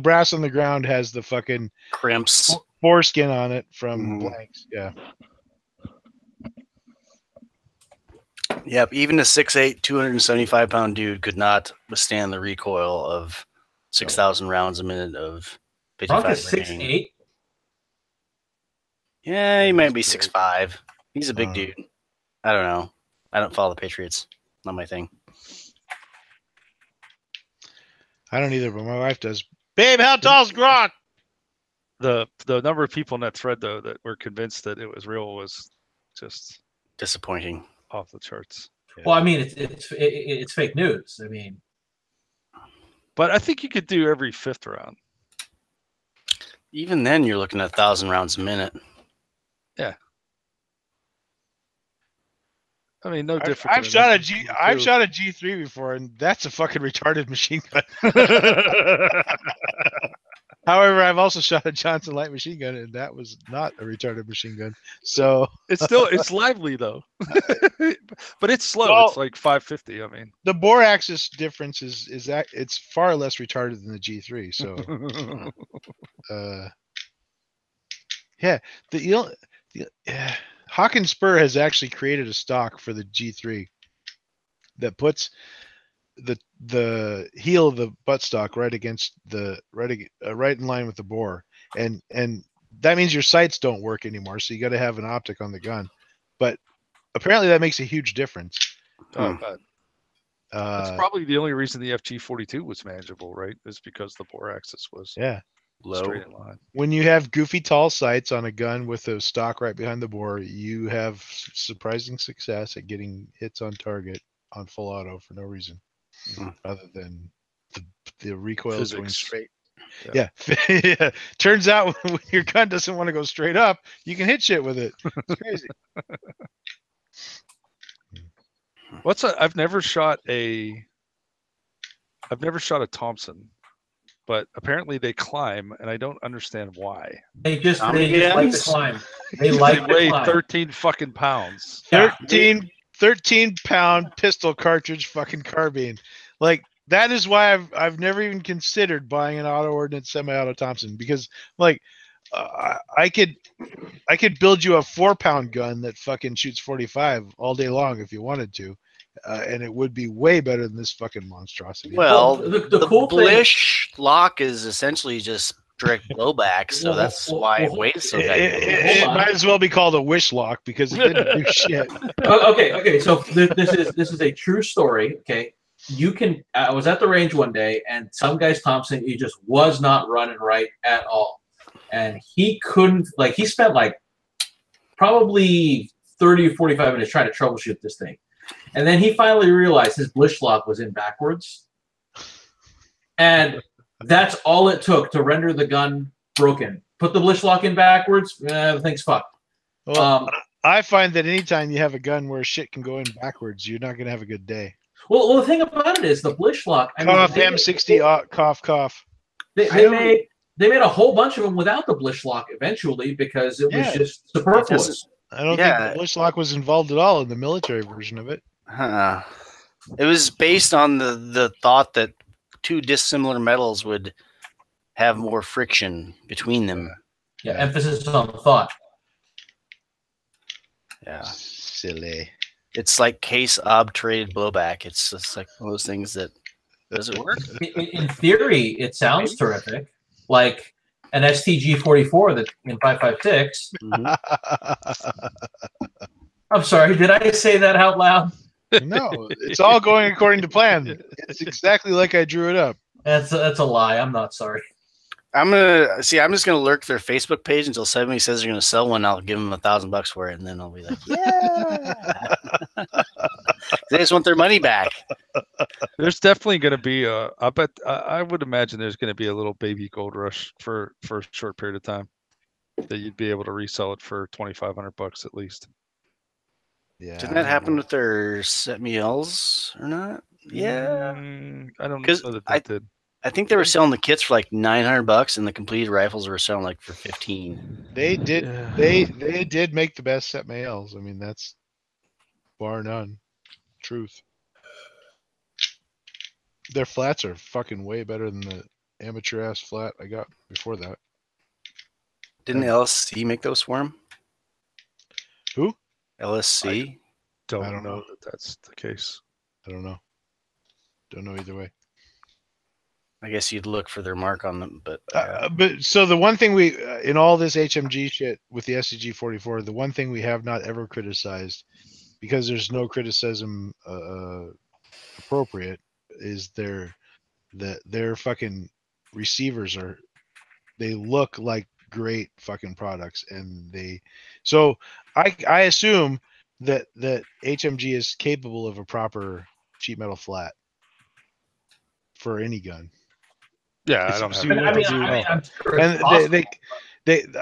brass on the ground has the fucking crimps foreskin on it from blanks. Yeah. Yep. Even a 6'8", 275-pound dude could not withstand the recoil of 6,000 rounds a minute of 55. Gronk is 6'8". Yeah, he might be 6'5". He's a big dude. I don't know. I don't follow the Patriots. Not my thing. I don't either, but my wife does. Babe, how tall's Gronk? The number of people in that thread, though, that were convinced that it was real was just disappointing, off the charts. Yeah. Well, I mean, it's fake news. I mean, but I think you could do every fifth round. Even then, you're looking at 1,000 rounds a minute. Yeah. I mean, no different. I've shot a G3 before, and that's a fucking retarded machine gun. However, I've also shot a Johnson light machine gun, and that was not a retarded machine gun. So it's lively though, but it's slow. Well, it's like 550. I mean, the bore axis difference is that it's far less retarded than the G3. So, yeah, Hawkins Spur has actually created a stock for the G3 that puts the heel of the buttstock right against right in line with the bore, and that means your sights don't work anymore. So you got to have an optic on the gun, but apparently that makes a huge difference. That's probably the only reason the FG42 was manageable, right? Is because the bore axis was low. Straight in line. When you have goofy tall sights on a gun with a stock right behind the bore, you have surprising success at getting hits on target on full auto for no reason other than the recoil is going straight. Yeah. Yeah. Turns out when your gun doesn't want to go straight up, you can hit shit with it. It's crazy. I've never shot a Thompson. But apparently they climb, and I don't understand why. They just like to climb. They weigh 13 fucking pounds. 13-pound pistol cartridge fucking carbine. Like that is why I've never even considered buying an auto ordnance semi-auto Thompson, because like I could build you a 4-pound gun that fucking shoots 45 all day long if you wanted to. And it would be way better than this fucking monstrosity. Well, the cool Blish lock is essentially just direct blowback, so that's why it weighs so bad. It might as well be called a wish lock because it didn't do shit. Okay. So this is a true story. Okay, you can. I was at the range one day, and some guy's Thompson, he just was not running right at all, and he couldn't. Like he spent like probably 30 or 45 minutes trying to troubleshoot this thing. And then he finally realized his Blish lock was in backwards. And that's all it took to render the gun broken. Put the Blish lock in backwards, the thing's fucked. Well, I find that anytime you have a gun where shit can go in backwards, you're not going to have a good day. Well, the thing about it is the Blitzschlock. I mean, Cough, M60, cough, cough. They made a whole bunch of them without the Blitzschlock eventually because it was just superfluous. I don't think the Blitzschlock was involved at all in the military version of it. It was based on the thought that two dissimilar metals would have more friction between them. Yeah, emphasis on thought. Yeah. Silly. It's like case obturated blowback. It's just like one of those things that does it work? In theory, it sounds terrific. Like an STG-44 that in 5.56. I'm sorry, did I say that out loud? No, it's all going according to plan. It's exactly like I drew it up. That's a lie. I'm not sorry. I'm just gonna lurk their Facebook page until somebody says they're gonna sell one. I'll give them $1,000 for it, and then I'll be like, yeah. They just want their money back. There's definitely going to be I bet I would imagine there's going to be a little baby gold rush for a short period of time that you'd be able to resell it for $2,500 at least. Yeah. Didn't that happen with their Set-Me-Ls or not? Yeah. I don't know that did. I think they were selling the kits for like $900, and the completed rifles were selling like for $15. They did. Yeah. They did make the best set males. I mean, that's bar none. Truth. Their flats are fucking way better than the amateur ass flat I got before that. Didn't LSC make those for him? Who? LSC? I Don't know that that's the case. I don't know. Don't know either way. I guess you'd look for their mark on them, but but so the one thing we in all this HMG shit with the SCG-44, the one thing we have not ever criticized, because there's no criticism appropriate, is their fucking receivers they look like great fucking products, and so I assume that HMG is capable of a proper sheet metal flat for any gun. Yeah, I don't have. I'm sure And it's possible.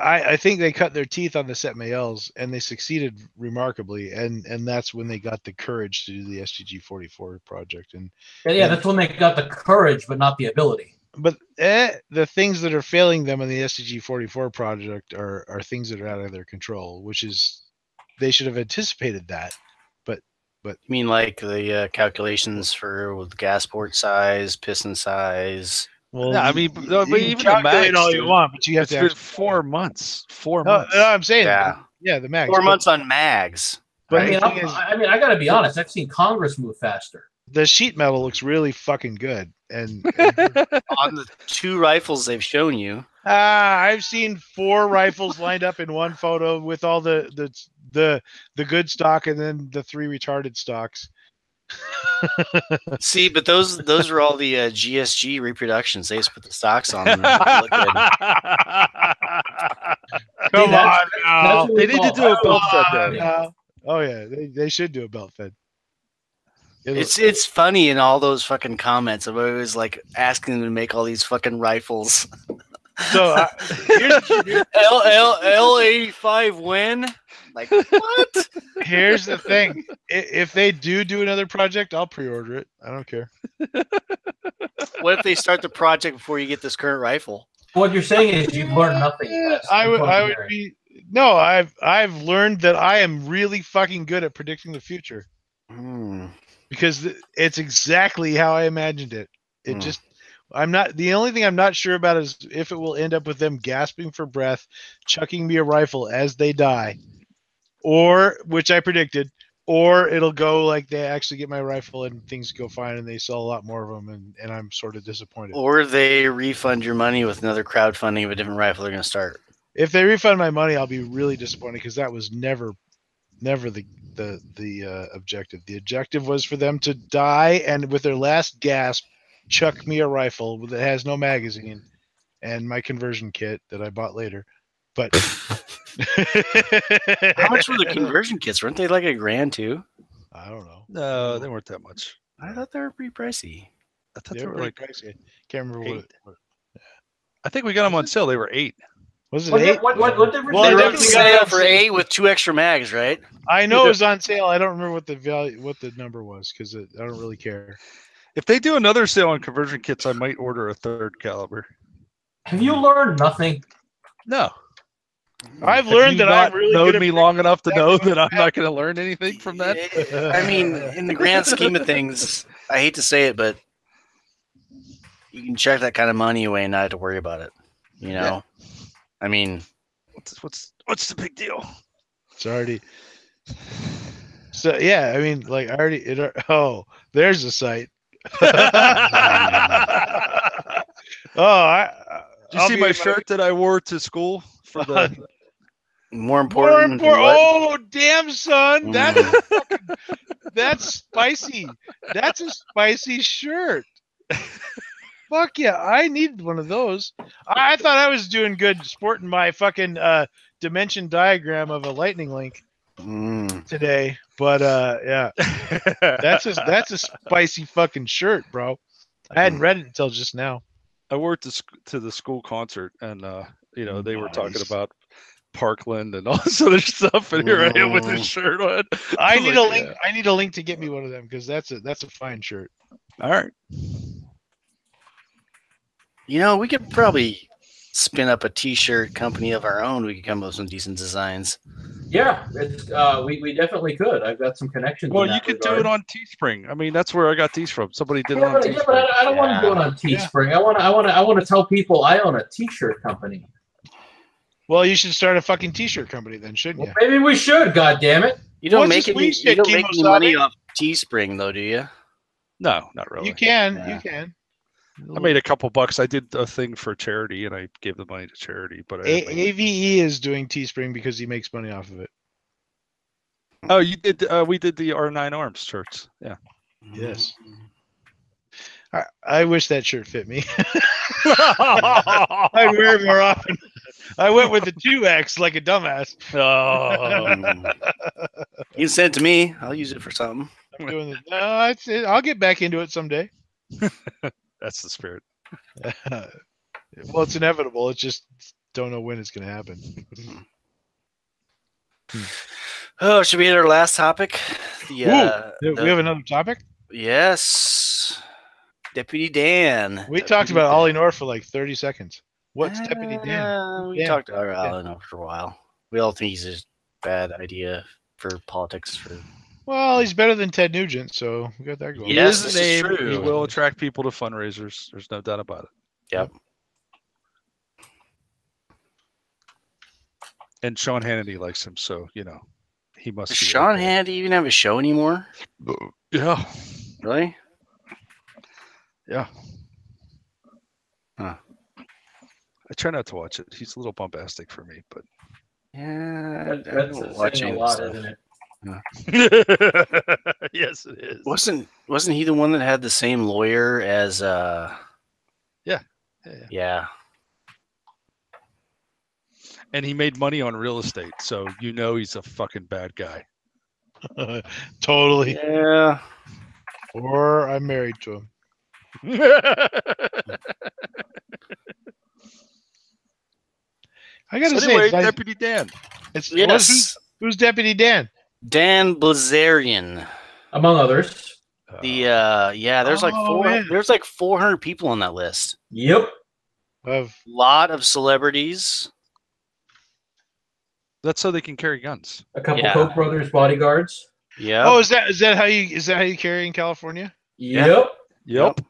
I think they cut their teeth on the Set-Me-Ls, and they succeeded remarkably, and that's when they got the courage to do the STG-44 project. And that's when they got the courage, but not the ability. But the things that are failing them in the STG-44 project are things that are out of their control, which is they should have anticipated that. But you mean like the calculations for with gas port size, piston size? well, yeah, I mean, but even the calculate mags, all you want, but you have it's to. been 4 months. 4 No, months. I'm saying, Yeah, the mags. 4 months on mags. But Right? I got to be honest. I've seen Congress move faster. The sheet metal looks really fucking good, and On the 2 rifles they've shown you. I've seen 4 rifles lined up in one photo with all the good stock and then the 3 retarded stocks. See, but those are all the GSG reproductions. They just put the stocks on them. And look good. Come on now. They need to do a belt fed though. Oh yeah, they should do a belt fed. It's funny in all those fucking comments. I'm always like asking them to make all these fucking rifles. So L85 win? Like what? Here's the thing: if they do another project, I'll pre-order it. I don't care. What if they start the project before you get this current rifle? What you're saying is you've learned nothing. I would be no. I've learned that I am really fucking good at predicting the future. Because it's exactly how I imagined it. I'm not, the only thing I'm not sure about is if it will end up with them gasping for breath, chucking me a rifle as they die, or, which I predicted, or it'll go like they actually get my rifle and things go fine and they sell a lot more of them and I'm sort of disappointed. Or they refund your money with another crowdfunding of a different rifle they're going to start. If they refund my money, I'll be really disappointed because that was never the objective. The objective was for them to die and with their last gasp chuck me a rifle that has no magazine and my conversion kit that I bought later. But how much were the conversion kits? Weren't they like $1,000 too? I don't know. No, they weren't that much. I thought they were pretty pricey. I thought they were like pricey. Can't remember what. I think we got them on sale. They were $8. Was it What, 8? what difference? Well, They I were on definitely sale got for 8 with 2 extra mags, right? I know it was on sale. I don't remember what the value, what the number was, because I don't really care. If they do another sale on conversion kits, I might order a 3rd caliber. Have you learned nothing? No. I've Have learned you that not I'm really known good at me long enough to know exactly that I'm not going to learn anything from that. I mean, in the grand scheme of things, I hate to say it, but you can check that kind of money away and not have to worry about it. You know, I mean, What's the big deal? It's already. So yeah, I mean, like I already. There's a site. Did you see my shirt that I wore to school for the? more important. Than what? Oh damn, son, Mm. that's spicy. That's a spicy shirt. Fuck yeah, I needed one of those. I thought I was doing good sporting my fucking dimension diagram of a lightning link today, but yeah, that's a spicy fucking shirt, bro. I hadn't read it until just now. I wore it to the school concert, and they were talking about Parkland and all this other stuff, and here I am with this shirt on. I need a link. I need a link to get me one of them because that's a fine shirt. All right. You know, we could probably spin up a T-shirt company of our own. We could come up with some decent designs. Yeah, it's, we definitely could. I've got some connections. Well, you could do it on Teespring. I mean, that's where I got these from. Somebody did it on Teespring. Yeah, but I don't want to do it on Teespring. I want to tell people I own a T-shirt company. Well, you should start a fucking T-shirt company then, shouldn't you? Maybe we should. God damn it! You don't make any money off Teespring, though, do you? No, not really. You can. Yeah. You can. I made a couple bucks. I did a thing for charity, and I gave the money to charity. But AVE is doing Teespring because he makes money off of it. Oh, you did. We did the R9 Arms shirts. Yeah. Yes. I wish that shirt fit me. I wear it more often. I went with the 2X like a dumbass. You can send it to me. I'll use it for something. I'm doing it. No, I'll get back into it someday. That's the spirit. Well, it's inevitable. It's just don't know when it's going to happen. Oh, should we hit our last topic? We have another topic? Yes. Deputy Dan. We talked about Ollie North for like 30 seconds. What's Deputy Dan? We talked about Ollie North for a while. We all think he's a bad idea for politics. Well, he's better than Ted Nugent, so we got that going. Yes, this is true. He will attract people to fundraisers. There's no doubt about it. Yep. And Sean Hannity likes him, so he must. Does Sean Hannity even have a show anymore? Yeah. Really? Yeah. Huh. I try not to watch it. He's a little bombastic for me, but yeah, that's watching a lot, isn't it? Yes, it is. Wasn't he the one that had the same lawyer as Yeah. And he made money on real estate, so he's a fucking bad guy. Totally. Yeah. Or I'm married to him. I gotta say, Deputy Dan. Who's Deputy Dan? Dan Blazarian, among others. There's there's like 400 people on that list. Yep. Of a lot of celebrities. That's so they can carry guns. A couple Koch brothers bodyguards. Yeah. Oh, is that how you carry in California? Yep. Yep.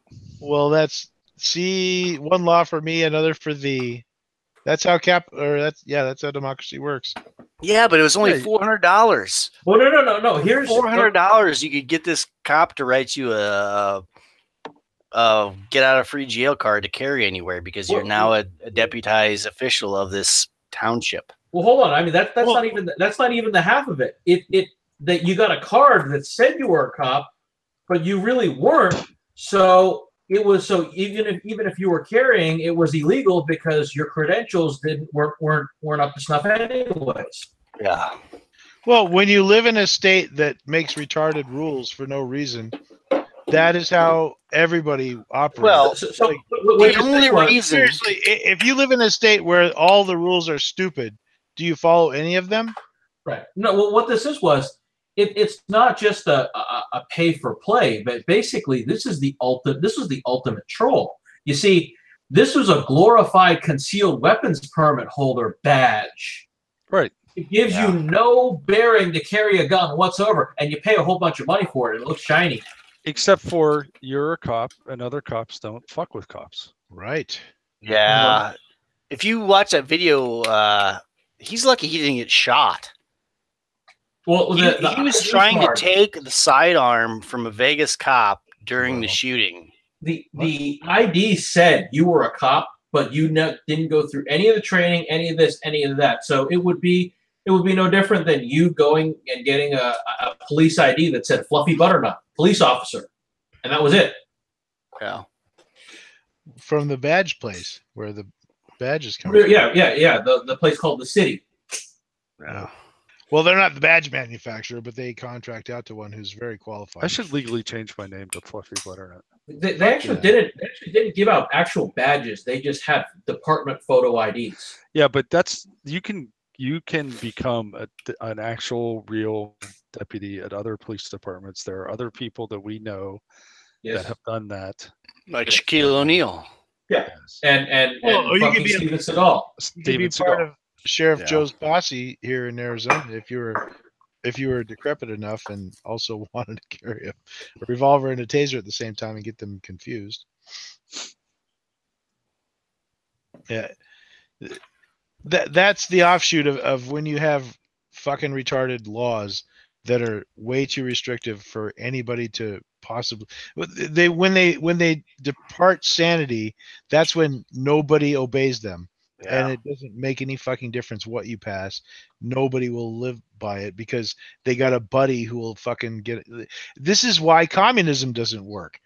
Well, that's one law for me, another for thee. That's how that's how democracy works. Yeah, but it was only $400. Well, no. Here's $400. You could get this cop to write you a get out of free jail card to carry anywhere because you're now a deputized official of this township. Well, hold on. I mean, that's not even the half of it. That you got a card that said you were a cop, but you really weren't. So even if you were carrying, it was illegal because your credentials weren't up to snuff anyways. Yeah. Well, when you live in a state that makes retarded rules for no reason, That is how everybody operates. Well, So Like, what the you're only saying was- reason seriously, if you live in a state where all the rules are stupid, do you follow any of them? Right. No, well, what this was, it's not just a pay for play, but basically this was the ultimate troll. You see, this was a glorified concealed weapons permit holder badge. Right. It gives you no bearing to carry a gun whatsoever, and you pay a whole bunch of money for it. It looks shiny. Except for you're a cop, and other cops don't fuck with cops. Right. Yeah. If you watch that video, he's lucky he didn't get shot. Well, He was trying to take the sidearm from a Vegas cop during the shooting. The ID said you were a cop, but you didn't go through any of the training, any of this, any of that. So it would be no different than you going and getting a police ID that said Fluffy Butternut, police officer, and that was it. Yeah. From the badge place where the badges come. Yeah. The place called the City. Yeah. Well, they're not the badge manufacturer, but they contract out to one who's very qualified. I should legally change my name to Fluffy Butternut. They actually didn't give out actual badges. They just had department photo IDs. Yeah, but you can become an actual real deputy at other police departments. There are other people that we know that have done that. Like Shaquille O'Neal. Yeah. And or you could be Steven Seagal. Steven part Seagal. of Sheriff Joe's posse here in Arizona if you were decrepit enough and also wanted to carry a revolver and a taser at the same time and get them confused. Yeah. That's the offshoot of when you have fucking retarded laws that are way too restrictive for anybody to possibly when they depart sanity, that's when nobody obeys them. Yeah. And it doesn't make any fucking difference what you pass. Nobody will live by it because they got a buddy who will fucking get it. This is why communism doesn't work.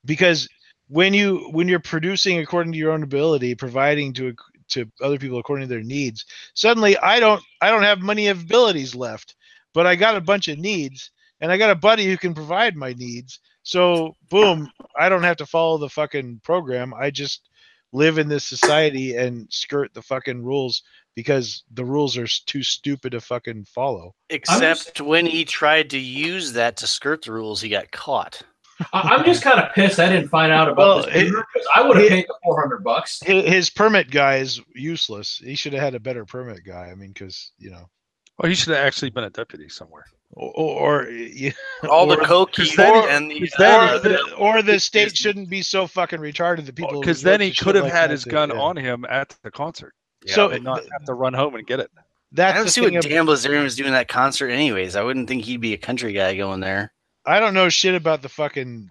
Because when you're producing according to your own ability, providing to other people according to their needs, suddenly I don't have many abilities left, but I got a bunch of needs and I got a buddy who can provide my needs. So boom, I don't have to follow the fucking program. I just live in this society and skirt the fucking rules because the rules are too stupid to fucking follow. Except when he tried to use that to skirt the rules, he got caught. I'm just kind of pissed I didn't find out about this because I would have paid the $400. His permit guy is useless. He should have had a better permit guy. I mean, because Well, he should have actually been a deputy somewhere. Or all the coke or the state shouldn't be so fucking retarded that people. Because then he could have had his gun on him at the concert, so and not have to run home and get it. I don't see what Dan Blazarian was doing that concert, anyways. I wouldn't think he'd be a country guy going there. I don't know shit about the fucking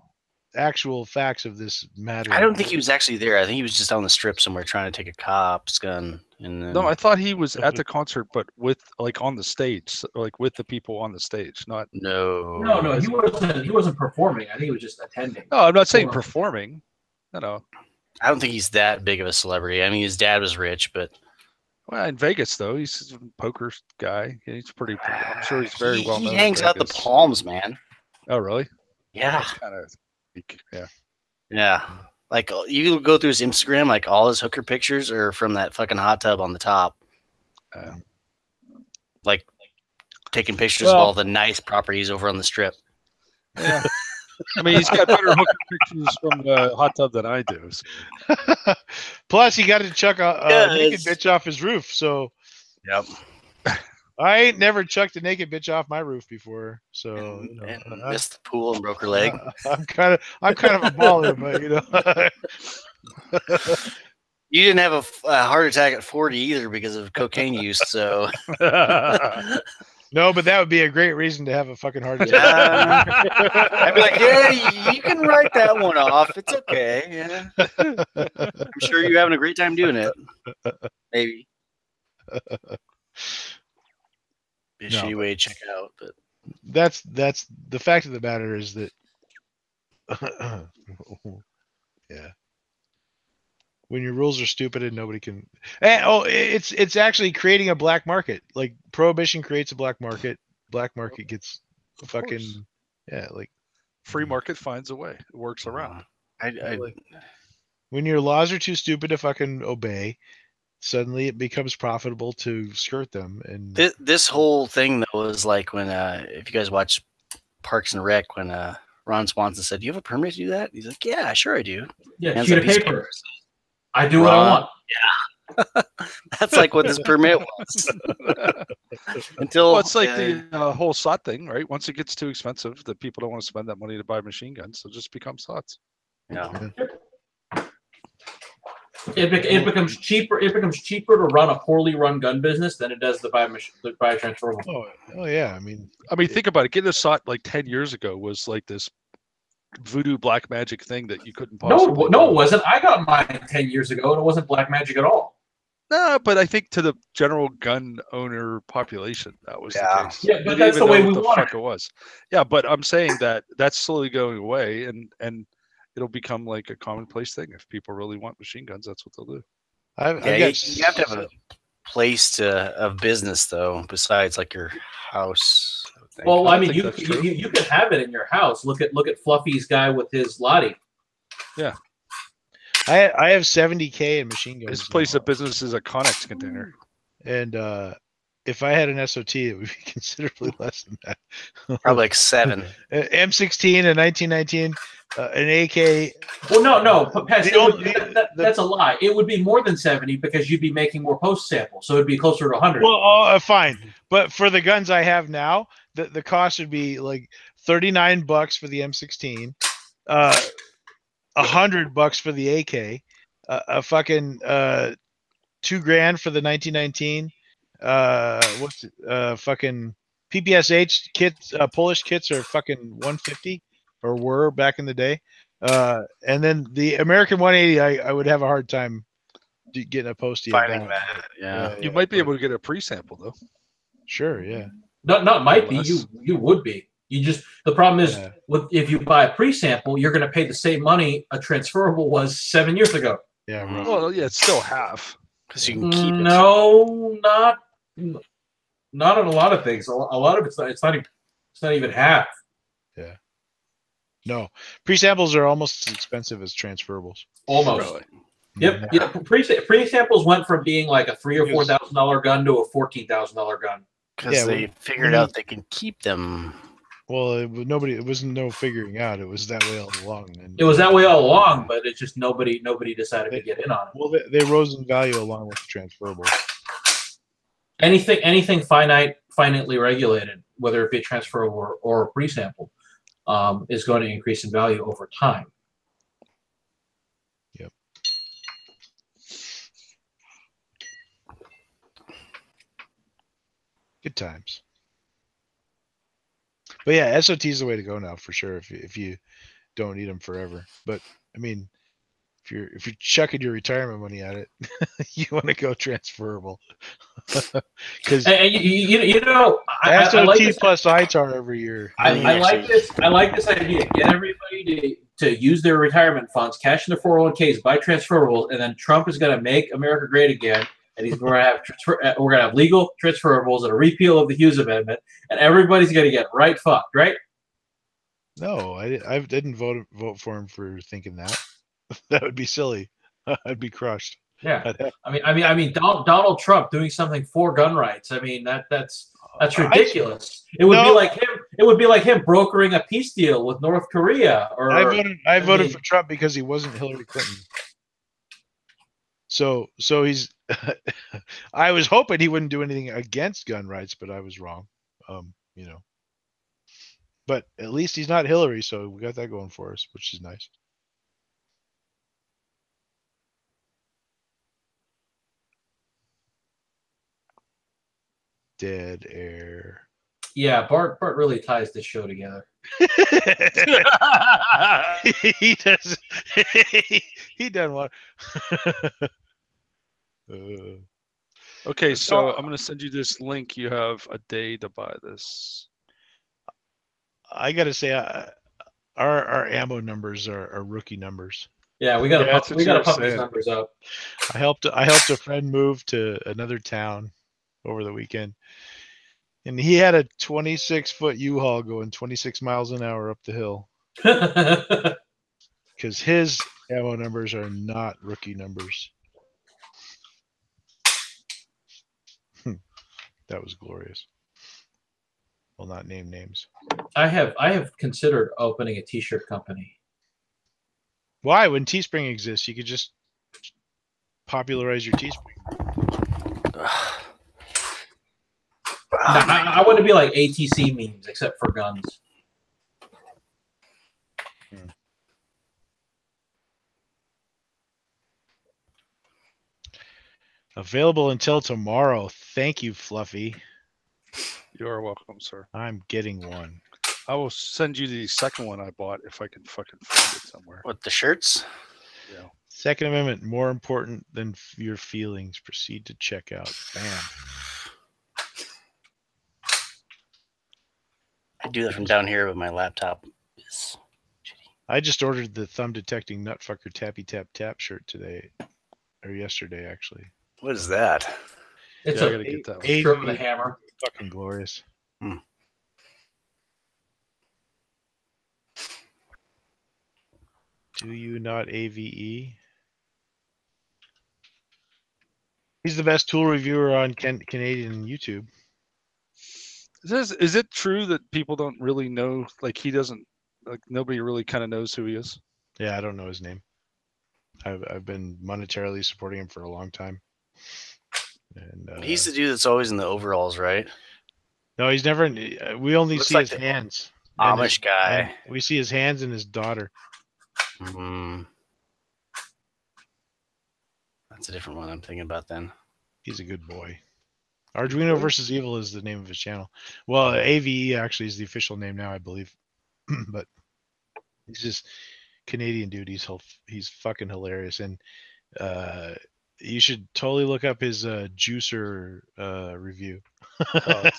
actual facts of this matter. I don't think he was actually there. I think he was just on the strip somewhere trying to take a cop's gun. And then... No, I thought he was at the concert, but with on the stage, like with the people on the stage. Not no. He wasn't performing. I think he was just attending. No, I'm not saying performing. No. I don't think he's that big of a celebrity. I mean, his dad was rich, but in Vegas though, he's a poker guy. He's pretty. I'm sure he's very well known. He hangs out the Palms, man. Oh, really? Yeah. Kind of. Yeah. Yeah. Like you go through his Instagram, like all his hooker pictures are from that fucking hot tub on the top. Like taking pictures of all the nice properties over on the strip. Yeah. I mean, he's got better hooker pictures from the hot tub than I do. So. Plus, he got to chuck a naked bitch off his roof. So, yep. I ain't never chucked a naked bitch off my roof before, so and missed the pool and broke her leg. I'm kind of a baller, but you didn't have a heart attack at 40 either because of cocaine use. So no, but that would be a great reason to have a fucking heart attack. Yeah. I'd be like, yeah, you can write that one off. It's okay. Yeah. I'm sure you're having a great time doing it. Maybe. Be a shitty way to check it out, but that's the fact of the matter is that yeah, when your rules are stupid and nobody can it's actually creating a black market. Like prohibition creates a black market gets fucking like Free market finds a way. It works around. When your laws are too stupid to fucking obey, suddenly it becomes profitable to skirt them. And this whole thing though is like when if you guys watch Parks and Rec, when Ron Swanson said, "Do you have a permit to do that?" He's like, "Yeah, sure I do." Yeah, Hands sheet up of piece paper. I do what I Ron- want. That's like what this permit was. Until Well, it's like the whole SOT thing, right? Once it gets too expensive, that people don't want to spend that money to buy machine guns, so just become SOTs. yeah. It becomes cheaper. It becomes cheaper to run a poorly run gun business than it does to buy transferable. Oh yeah. I mean, think about it. Getting a SOT like 10 years ago was like this voodoo black magic thing that you couldn't possibly. No, it wasn't. I got mine 10 years ago, and it wasn't black magic at all. No, but I think to the general gun owner population, that was the case. Yeah, but They didn't that's even the way know we what the want fuck it was. Yeah, but I'm saying that that's slowly going away, and it'll become like a commonplace thing. If people really want machine guns, that's what they'll do. You have to have a place of business though, besides like your house. Well, I mean, you that's true. you can have it in your house. Look at Fluffy's guy with his Lottie. Yeah, I have 70K in machine guns. his place of business is a Connex container. And if I had an SOT, it would be considerably less than that. Probably like 7. M16 in 1919, an AK. Well, no, Pest, that's a lie. It would be more than 70 because you'd be making more post samples, so it'd be closer to 100. Well, fine, but for the guns I have now, the cost would be like $39 for the M16, $100 for the AK, a fucking $2,000 for the 1919. Fucking PPSH kits, Polish kits are fucking 150 or were back in the day. And then the American 180, I would have a hard time getting a postie finding that. Yeah. You might be able to get a pre-sample though. Sure, yeah. Not might be. You would be. You just the problem is if you buy a pre-sample, you're going to pay the same money a transferable was 7 years ago. Yeah. Right. Well, yeah, it's still half because you can keep it. No, not on a lot of things. A lot of it's not even half. Yeah. No, pre-samples are almost as expensive as transferables. Almost. Really? Yep. Yeah. Pre-samples went from being like a $3,000 or $4,000 gun to a $14,000 gun because they figured out they can keep them. Well, it wasn't no figuring out. It was that way all along. And it was that way all along, but it's just nobody decided to get in on it. Well, they rose in value along with the transferable. Anything finitely regulated, whether it be transferable or pre-sample, is going to increase in value over time. Yep. Good times. But yeah, SOT is the way to go now for sure. If you don't need them forever, but I mean, if you're chucking your retirement money at it, you want to go transferable. Because you know, SOT I like plus ITAR every year. I like this. I like this idea. Get everybody to use their retirement funds, cash in their 401ks, buy transferables, and then Trump is going to make America great again. And we're gonna have legal transferables and a repeal of the Hughes Amendment, and everybody's gonna get right fucked, right? No, I didn't vote for him for thinking that. That would be silly. I'd be crushed. Yeah, I mean, Donald Trump doing something for gun rights. I mean, that's ridiculous. It would be like him. It would be like him brokering a peace deal with North Korea. Or I voted for Trump because he wasn't Hillary Clinton. So he's. I was hoping he wouldn't do anything against gun rights, but I was wrong. You know. But at least he's not Hillary, so we got that going for us, which is nice. Dead air. Yeah, Bart really ties this show together. He does. He done what? Okay, so I'm going to send you this link. You have a day to buy this. I got to say, our ammo numbers are rookie numbers. Yeah, we got to pump these numbers up. I helped a friend move to another town over the weekend, and he had a 26-foot U-Haul going 26 miles an hour up the hill. Because his ammo numbers are not rookie numbers. That was glorious. Will not name names. I have considered opening a T-shirt company. Why? When Teespring exists, you could just popularize your Teespring. I want to be like ATC memes, except for guns. Available until tomorrow. Thank you, Fluffy. You are welcome, sir. I'm getting one. I will send you the second one I bought if I can fucking find it somewhere. What, the shirts? Yeah. Second Amendment, more important than your feelings. Proceed to checkout. Bam. I do that from down here, but my laptop is shitty. I just ordered the thumb detecting nutfucker tappy tap tap shirt today, or yesterday actually. What is that? It's Yeah, I a gotta get that one. shirt with a hammer. Fucking glorious. Do you not AVE? He's the best tool reviewer on Canadian YouTube. Is it true that people don't really know? Like he doesn't. Like nobody really kind of knows who he is. Yeah, I don't know his name. I've been monetarily supporting him for a long time. And He's the dude that's always in the overalls, right? no, he's never. We only Looks see like his the hands. and Amish guy. We see his hands and his daughter. That's a different one I'm thinking about then. He's a good boy. Arduino versus Evil is the name of his channel. Well, AVE actually is the official name now, I believe. But he's just Canadian dude. He's fucking hilarious, and you should totally look up his juicer review. Oh,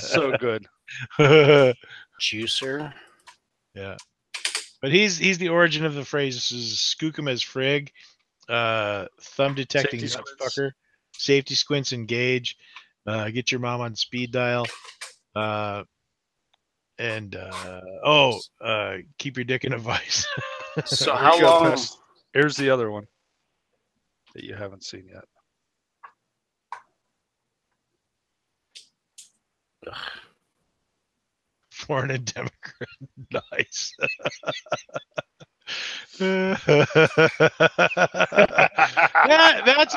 so good. Juicer. Yeah, but he's the origin of the phrase. This is skookum as frig, thumb detecting Safety fucker, safety squints engage, get your mom on speed dial, and keep your dick in a vice. So We how got long? past- Here's the other one that you haven't seen yet. Foreign and Democrat, nice. That's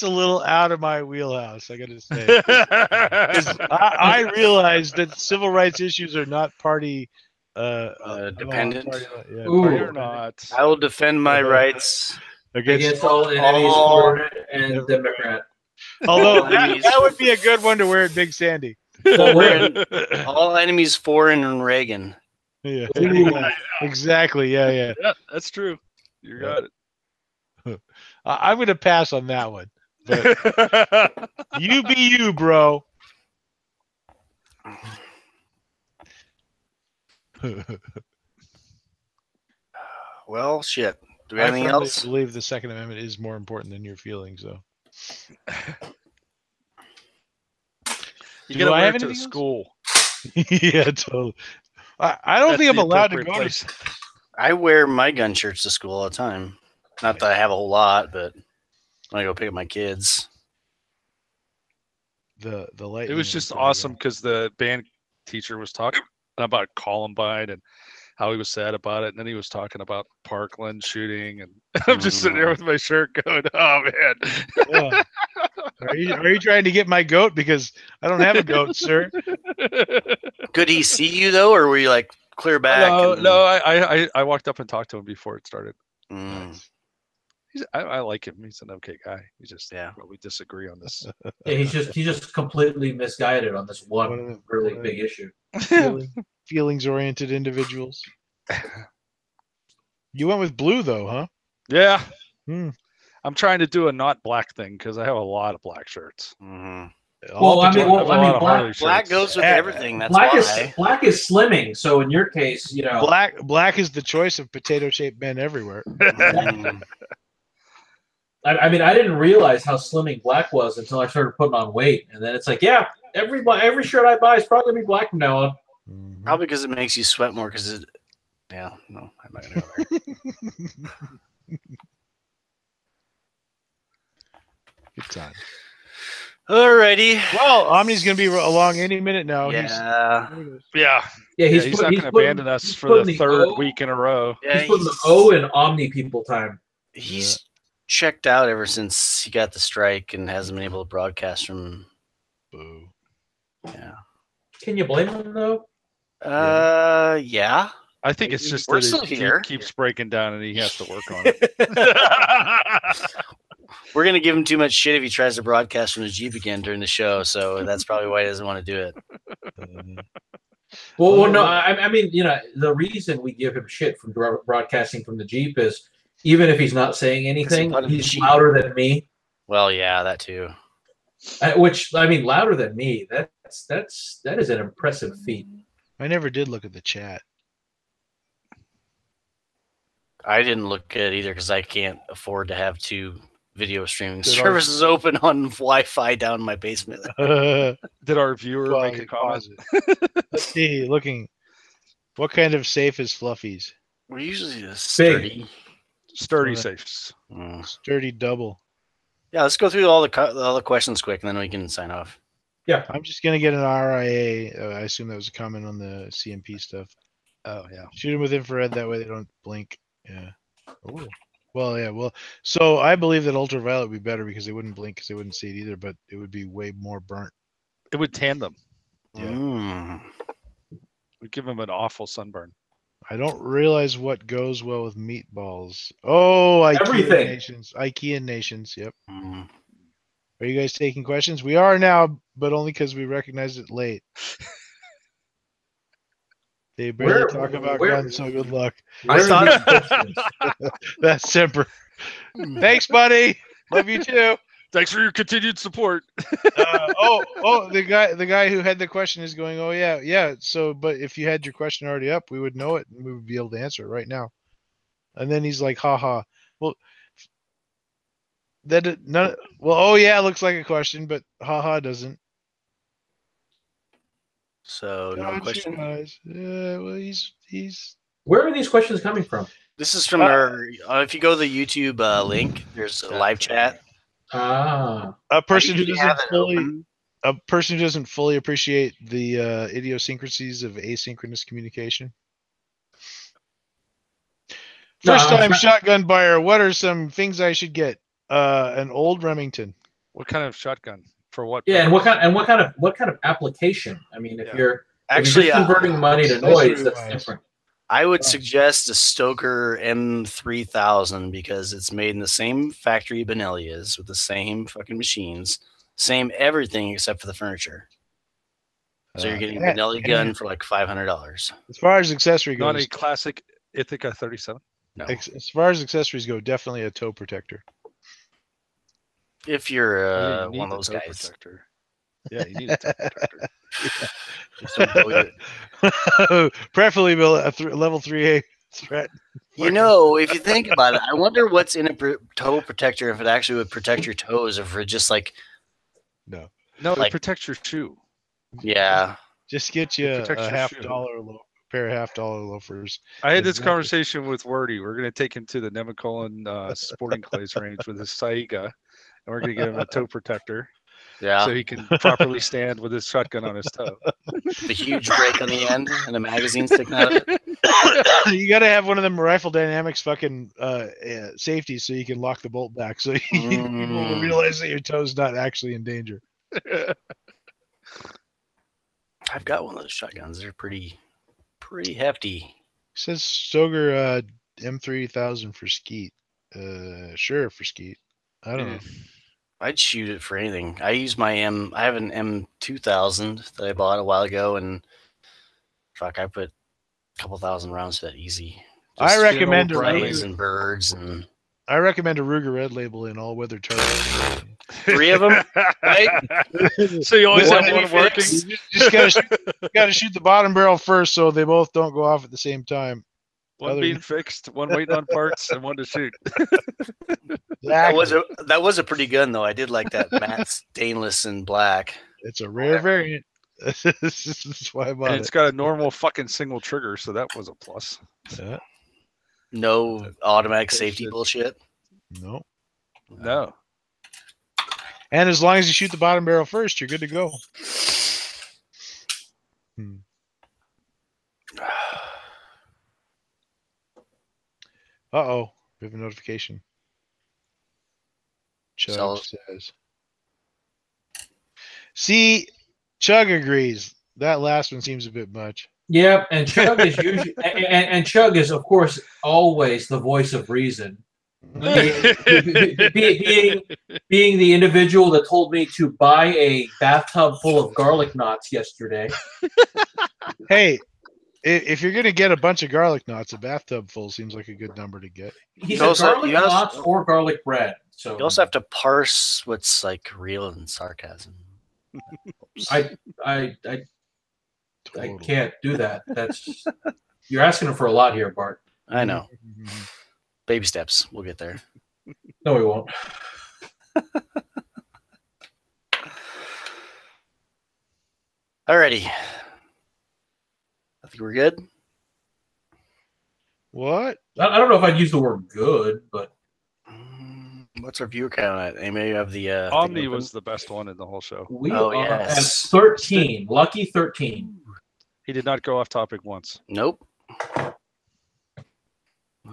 a little out of my wheelhouse, I gotta say. 'Cause I realize that civil rights issues are not party Dependent. Ooh. Or not. I will defend my rights. Against all enemies, foreign and Democrat. Although all that enemies. would be a good one to wear at Big Sandy. Foreign, all enemies foreign and Reagan. Yeah, Ooh. exactly. Yeah. Yeah, that's true. You got I'm gonna pass on that one. But it. you be you, bro. Well, shit. Do we have anything firmly else? believe the Second Amendment is more important than your feelings, though. You Do gotta I wear have it to anything else? school. Yeah, totally. I don't That's think I'm the allowed to appropriate go place. to. I wear my gun shirts to school all the time. Not that I have a whole lot, but when I go pick up my kids. The light. It was just awesome because the band teacher was talking about Columbine and how he was sad about it, and then he was talking about Parkland shooting, and I'm just sitting there with my shirt going, "Oh man." Yeah. Are you trying to get my goat? Because I don't have a goat, sir. Could he see you though, or were you like clear back? No, I walked up and talked to him before it started. Mm, I like him. He's an okay guy. He just Yeah. we disagree on this. Yeah, he's just completely misguided on this One one of the- really one of big issue. Feelings-oriented individuals. You went with blue, though, huh? Yeah. Hmm. I'm trying to do a not black thing because I have a lot of black shirts. mhm. Well, I mean, I have a lot of black, Harley Black shirts. goes with Yeah. everything. That's black why. is slimming. So in your case, you know, Black is the choice of potato-shaped men everywhere. Mm, I mean, I didn't realize how slimming black was until I started putting on weight, and then it's like, yeah, every shirt I buy is probably gonna be black from now on. Mhm. Probably because it makes you sweat more. Because it. Yeah, no, I'm not gonna go there. Good time. Alrighty. Well, Omni's going to be along any minute now. Yeah. Yeah. Yeah, He's not going to abandon us for the third week in a row. Yeah, He's putting the O in Omni people time. He's checked out ever since he got the strike and hasn't been able to broadcast from. Boo. Yeah. Can you blame him though? Yeah. I think it's just We're that his still here. Jeep keeps breaking down and he has to work on it. We're gonna give him too much shit if he tries to broadcast from his Jeep again during the show, so that's probably why he doesn't want to do it. Well, no, I mean, the reason we give him shit from broadcasting from the Jeep is even if he's not saying anything, he's louder than me. Well, yeah, that too. Which, I mean, louder than me. That is an impressive feat. I never did look at the chat. I didn't look at it either because I can't afford to have two video streaming services open on Wi-Fi down in my basement. Did our viewer make a comment? Let's see. What kind of safe is Fluffy's? We're usually sturdy safes. Sturdy double. Yeah, let's go through all the questions quick, and then we can sign off. Yeah, I'm just gonna get an RIA. I assume that was a comment on the CMP stuff. Oh yeah. Shoot them with infrared. That way they don't blink. Yeah. Ooh. Well, yeah. Well, so I believe that ultraviolet would be better because they wouldn't blink because they wouldn't see it either, but it would be way more burnt. It would tan them. Yeah. Would give them an awful sunburn. I don't realize what goes well with meatballs. Oh, everything. IKEA nations. Yep. Are you guys taking questions? We are now, but only because we recognized it late. They barely talk about guns, so good luck. I thought that's Semper. Thanks, buddy. Love you too. Thanks for your continued support. The guy who had the question is going, oh yeah. So, but if you had your question already up, we would know it and we would be able to answer it right now. And then he's like, haha. Well, looks like a question, but haha doesn't. So no question. Guys. Yeah, well, he's. Where are these questions coming from? This is from our. If you go to the YouTube link, there's a live chat. A person who doesn't fully appreciate the idiosyncrasies of asynchronous communication. First time shotgun buyer. What are some things I should get? An old Remington. What kind of shotgun? For what? Yeah, and what kind of application? I mean, if you're converting money to noise, that's different. I would suggest a Stoker M3000 because it's made in the same factory Benelli is with the same fucking machines, same everything except for the furniture. So you're getting a Benelli gun for like $500. As far as accessory goes, not a classic Ithaca 37. No. As far as accessories go, definitely a toe protector. If you're one of those guys. Protector. Yeah, you need a toe protector. Preferably level 3A threat. If you think about it, I wonder what's in a toe protector if it actually would protect your toes, if it just like no, like, it protects your shoe. Yeah, just get you a pair of $50 loafers. I had this conversation with Wordy. We're going to take him to the Nemacolin sporting clays range with his Saiga, and we're going to give him a toe protector. Yeah. So he can properly stand with his shotgun on his toe. The huge break on the end and a magazine sticking out of it. You got to have one of them Rifle Dynamics fucking safeties so you can lock the bolt back so people will realize that your toe's not actually in danger. I've got one of those shotguns. They're pretty hefty. It says Stoger M3000 for skeet. Sure, for skeet. I don't know. I'd shoot it for anything. I use my I have an M2000 that I bought a while ago, and I put a couple thousand rounds to that easy. I recommend and birds and. I recommend a Ruger Red Label in all-weather target. 3 of them, right? So you always have one working. You just gotta shoot the bottom barrel first, so they both don't go off at the same time. One being fixed, one waiting on parts, and one to shoot. That was a pretty gun though. I did like that matte stainless and black. It's a rare variant. That's why I bought And it. it's got a normal fucking single trigger, so that was a plus. Yeah. No automatic safety bullshit. No. No. And as long as you shoot the bottom barrel first, you're good to go. Uh-oh. We have a notification. Chug says. See, Chug agrees. That last one seems a bit much. Yeah, and Chug is usually and Chug is of course always the voice of reason. Being the individual that told me to buy a bathtub full of garlic knots yesterday. Hey, if you're gonna get a bunch of garlic knots, a bathtub full seems like a good number to get. He said garlic knots or garlic bread. So you also have to parse what's like real and sarcasm. I can't do that. That's you're asking him for a lot here, Bart. I know. Baby steps. We'll get there. No, we won't. Alrighty. I think we're good. What? I don't know if I'd use the word good, but what's our viewer count at? Anybody have the Omni was the best one in the whole show. We are at 13. Lucky 13. He did not go off topic once. Nope. Not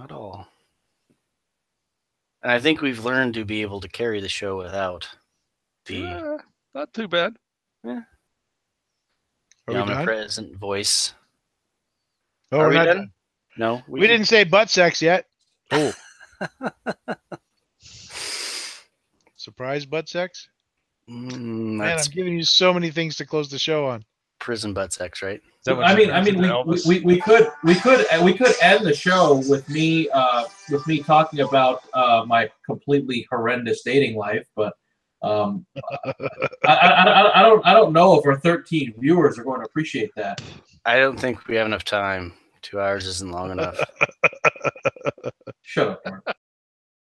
at all. And I think we've learned to be able to carry the show without the not too bad. Yeah. Are we omnipresent voice. Oh, Are we not done? No. We didn't say butt sex yet. Oh. Surprise butt sex? Man, I'm giving you so many things to close the show on. Prison butt sex, right? I mean, we could end the show with me talking about my completely horrendous dating life, but I don't know if our 13 viewers are going to appreciate that. I don't think we have enough time. 2 hours isn't long enough. Shut up, Mark.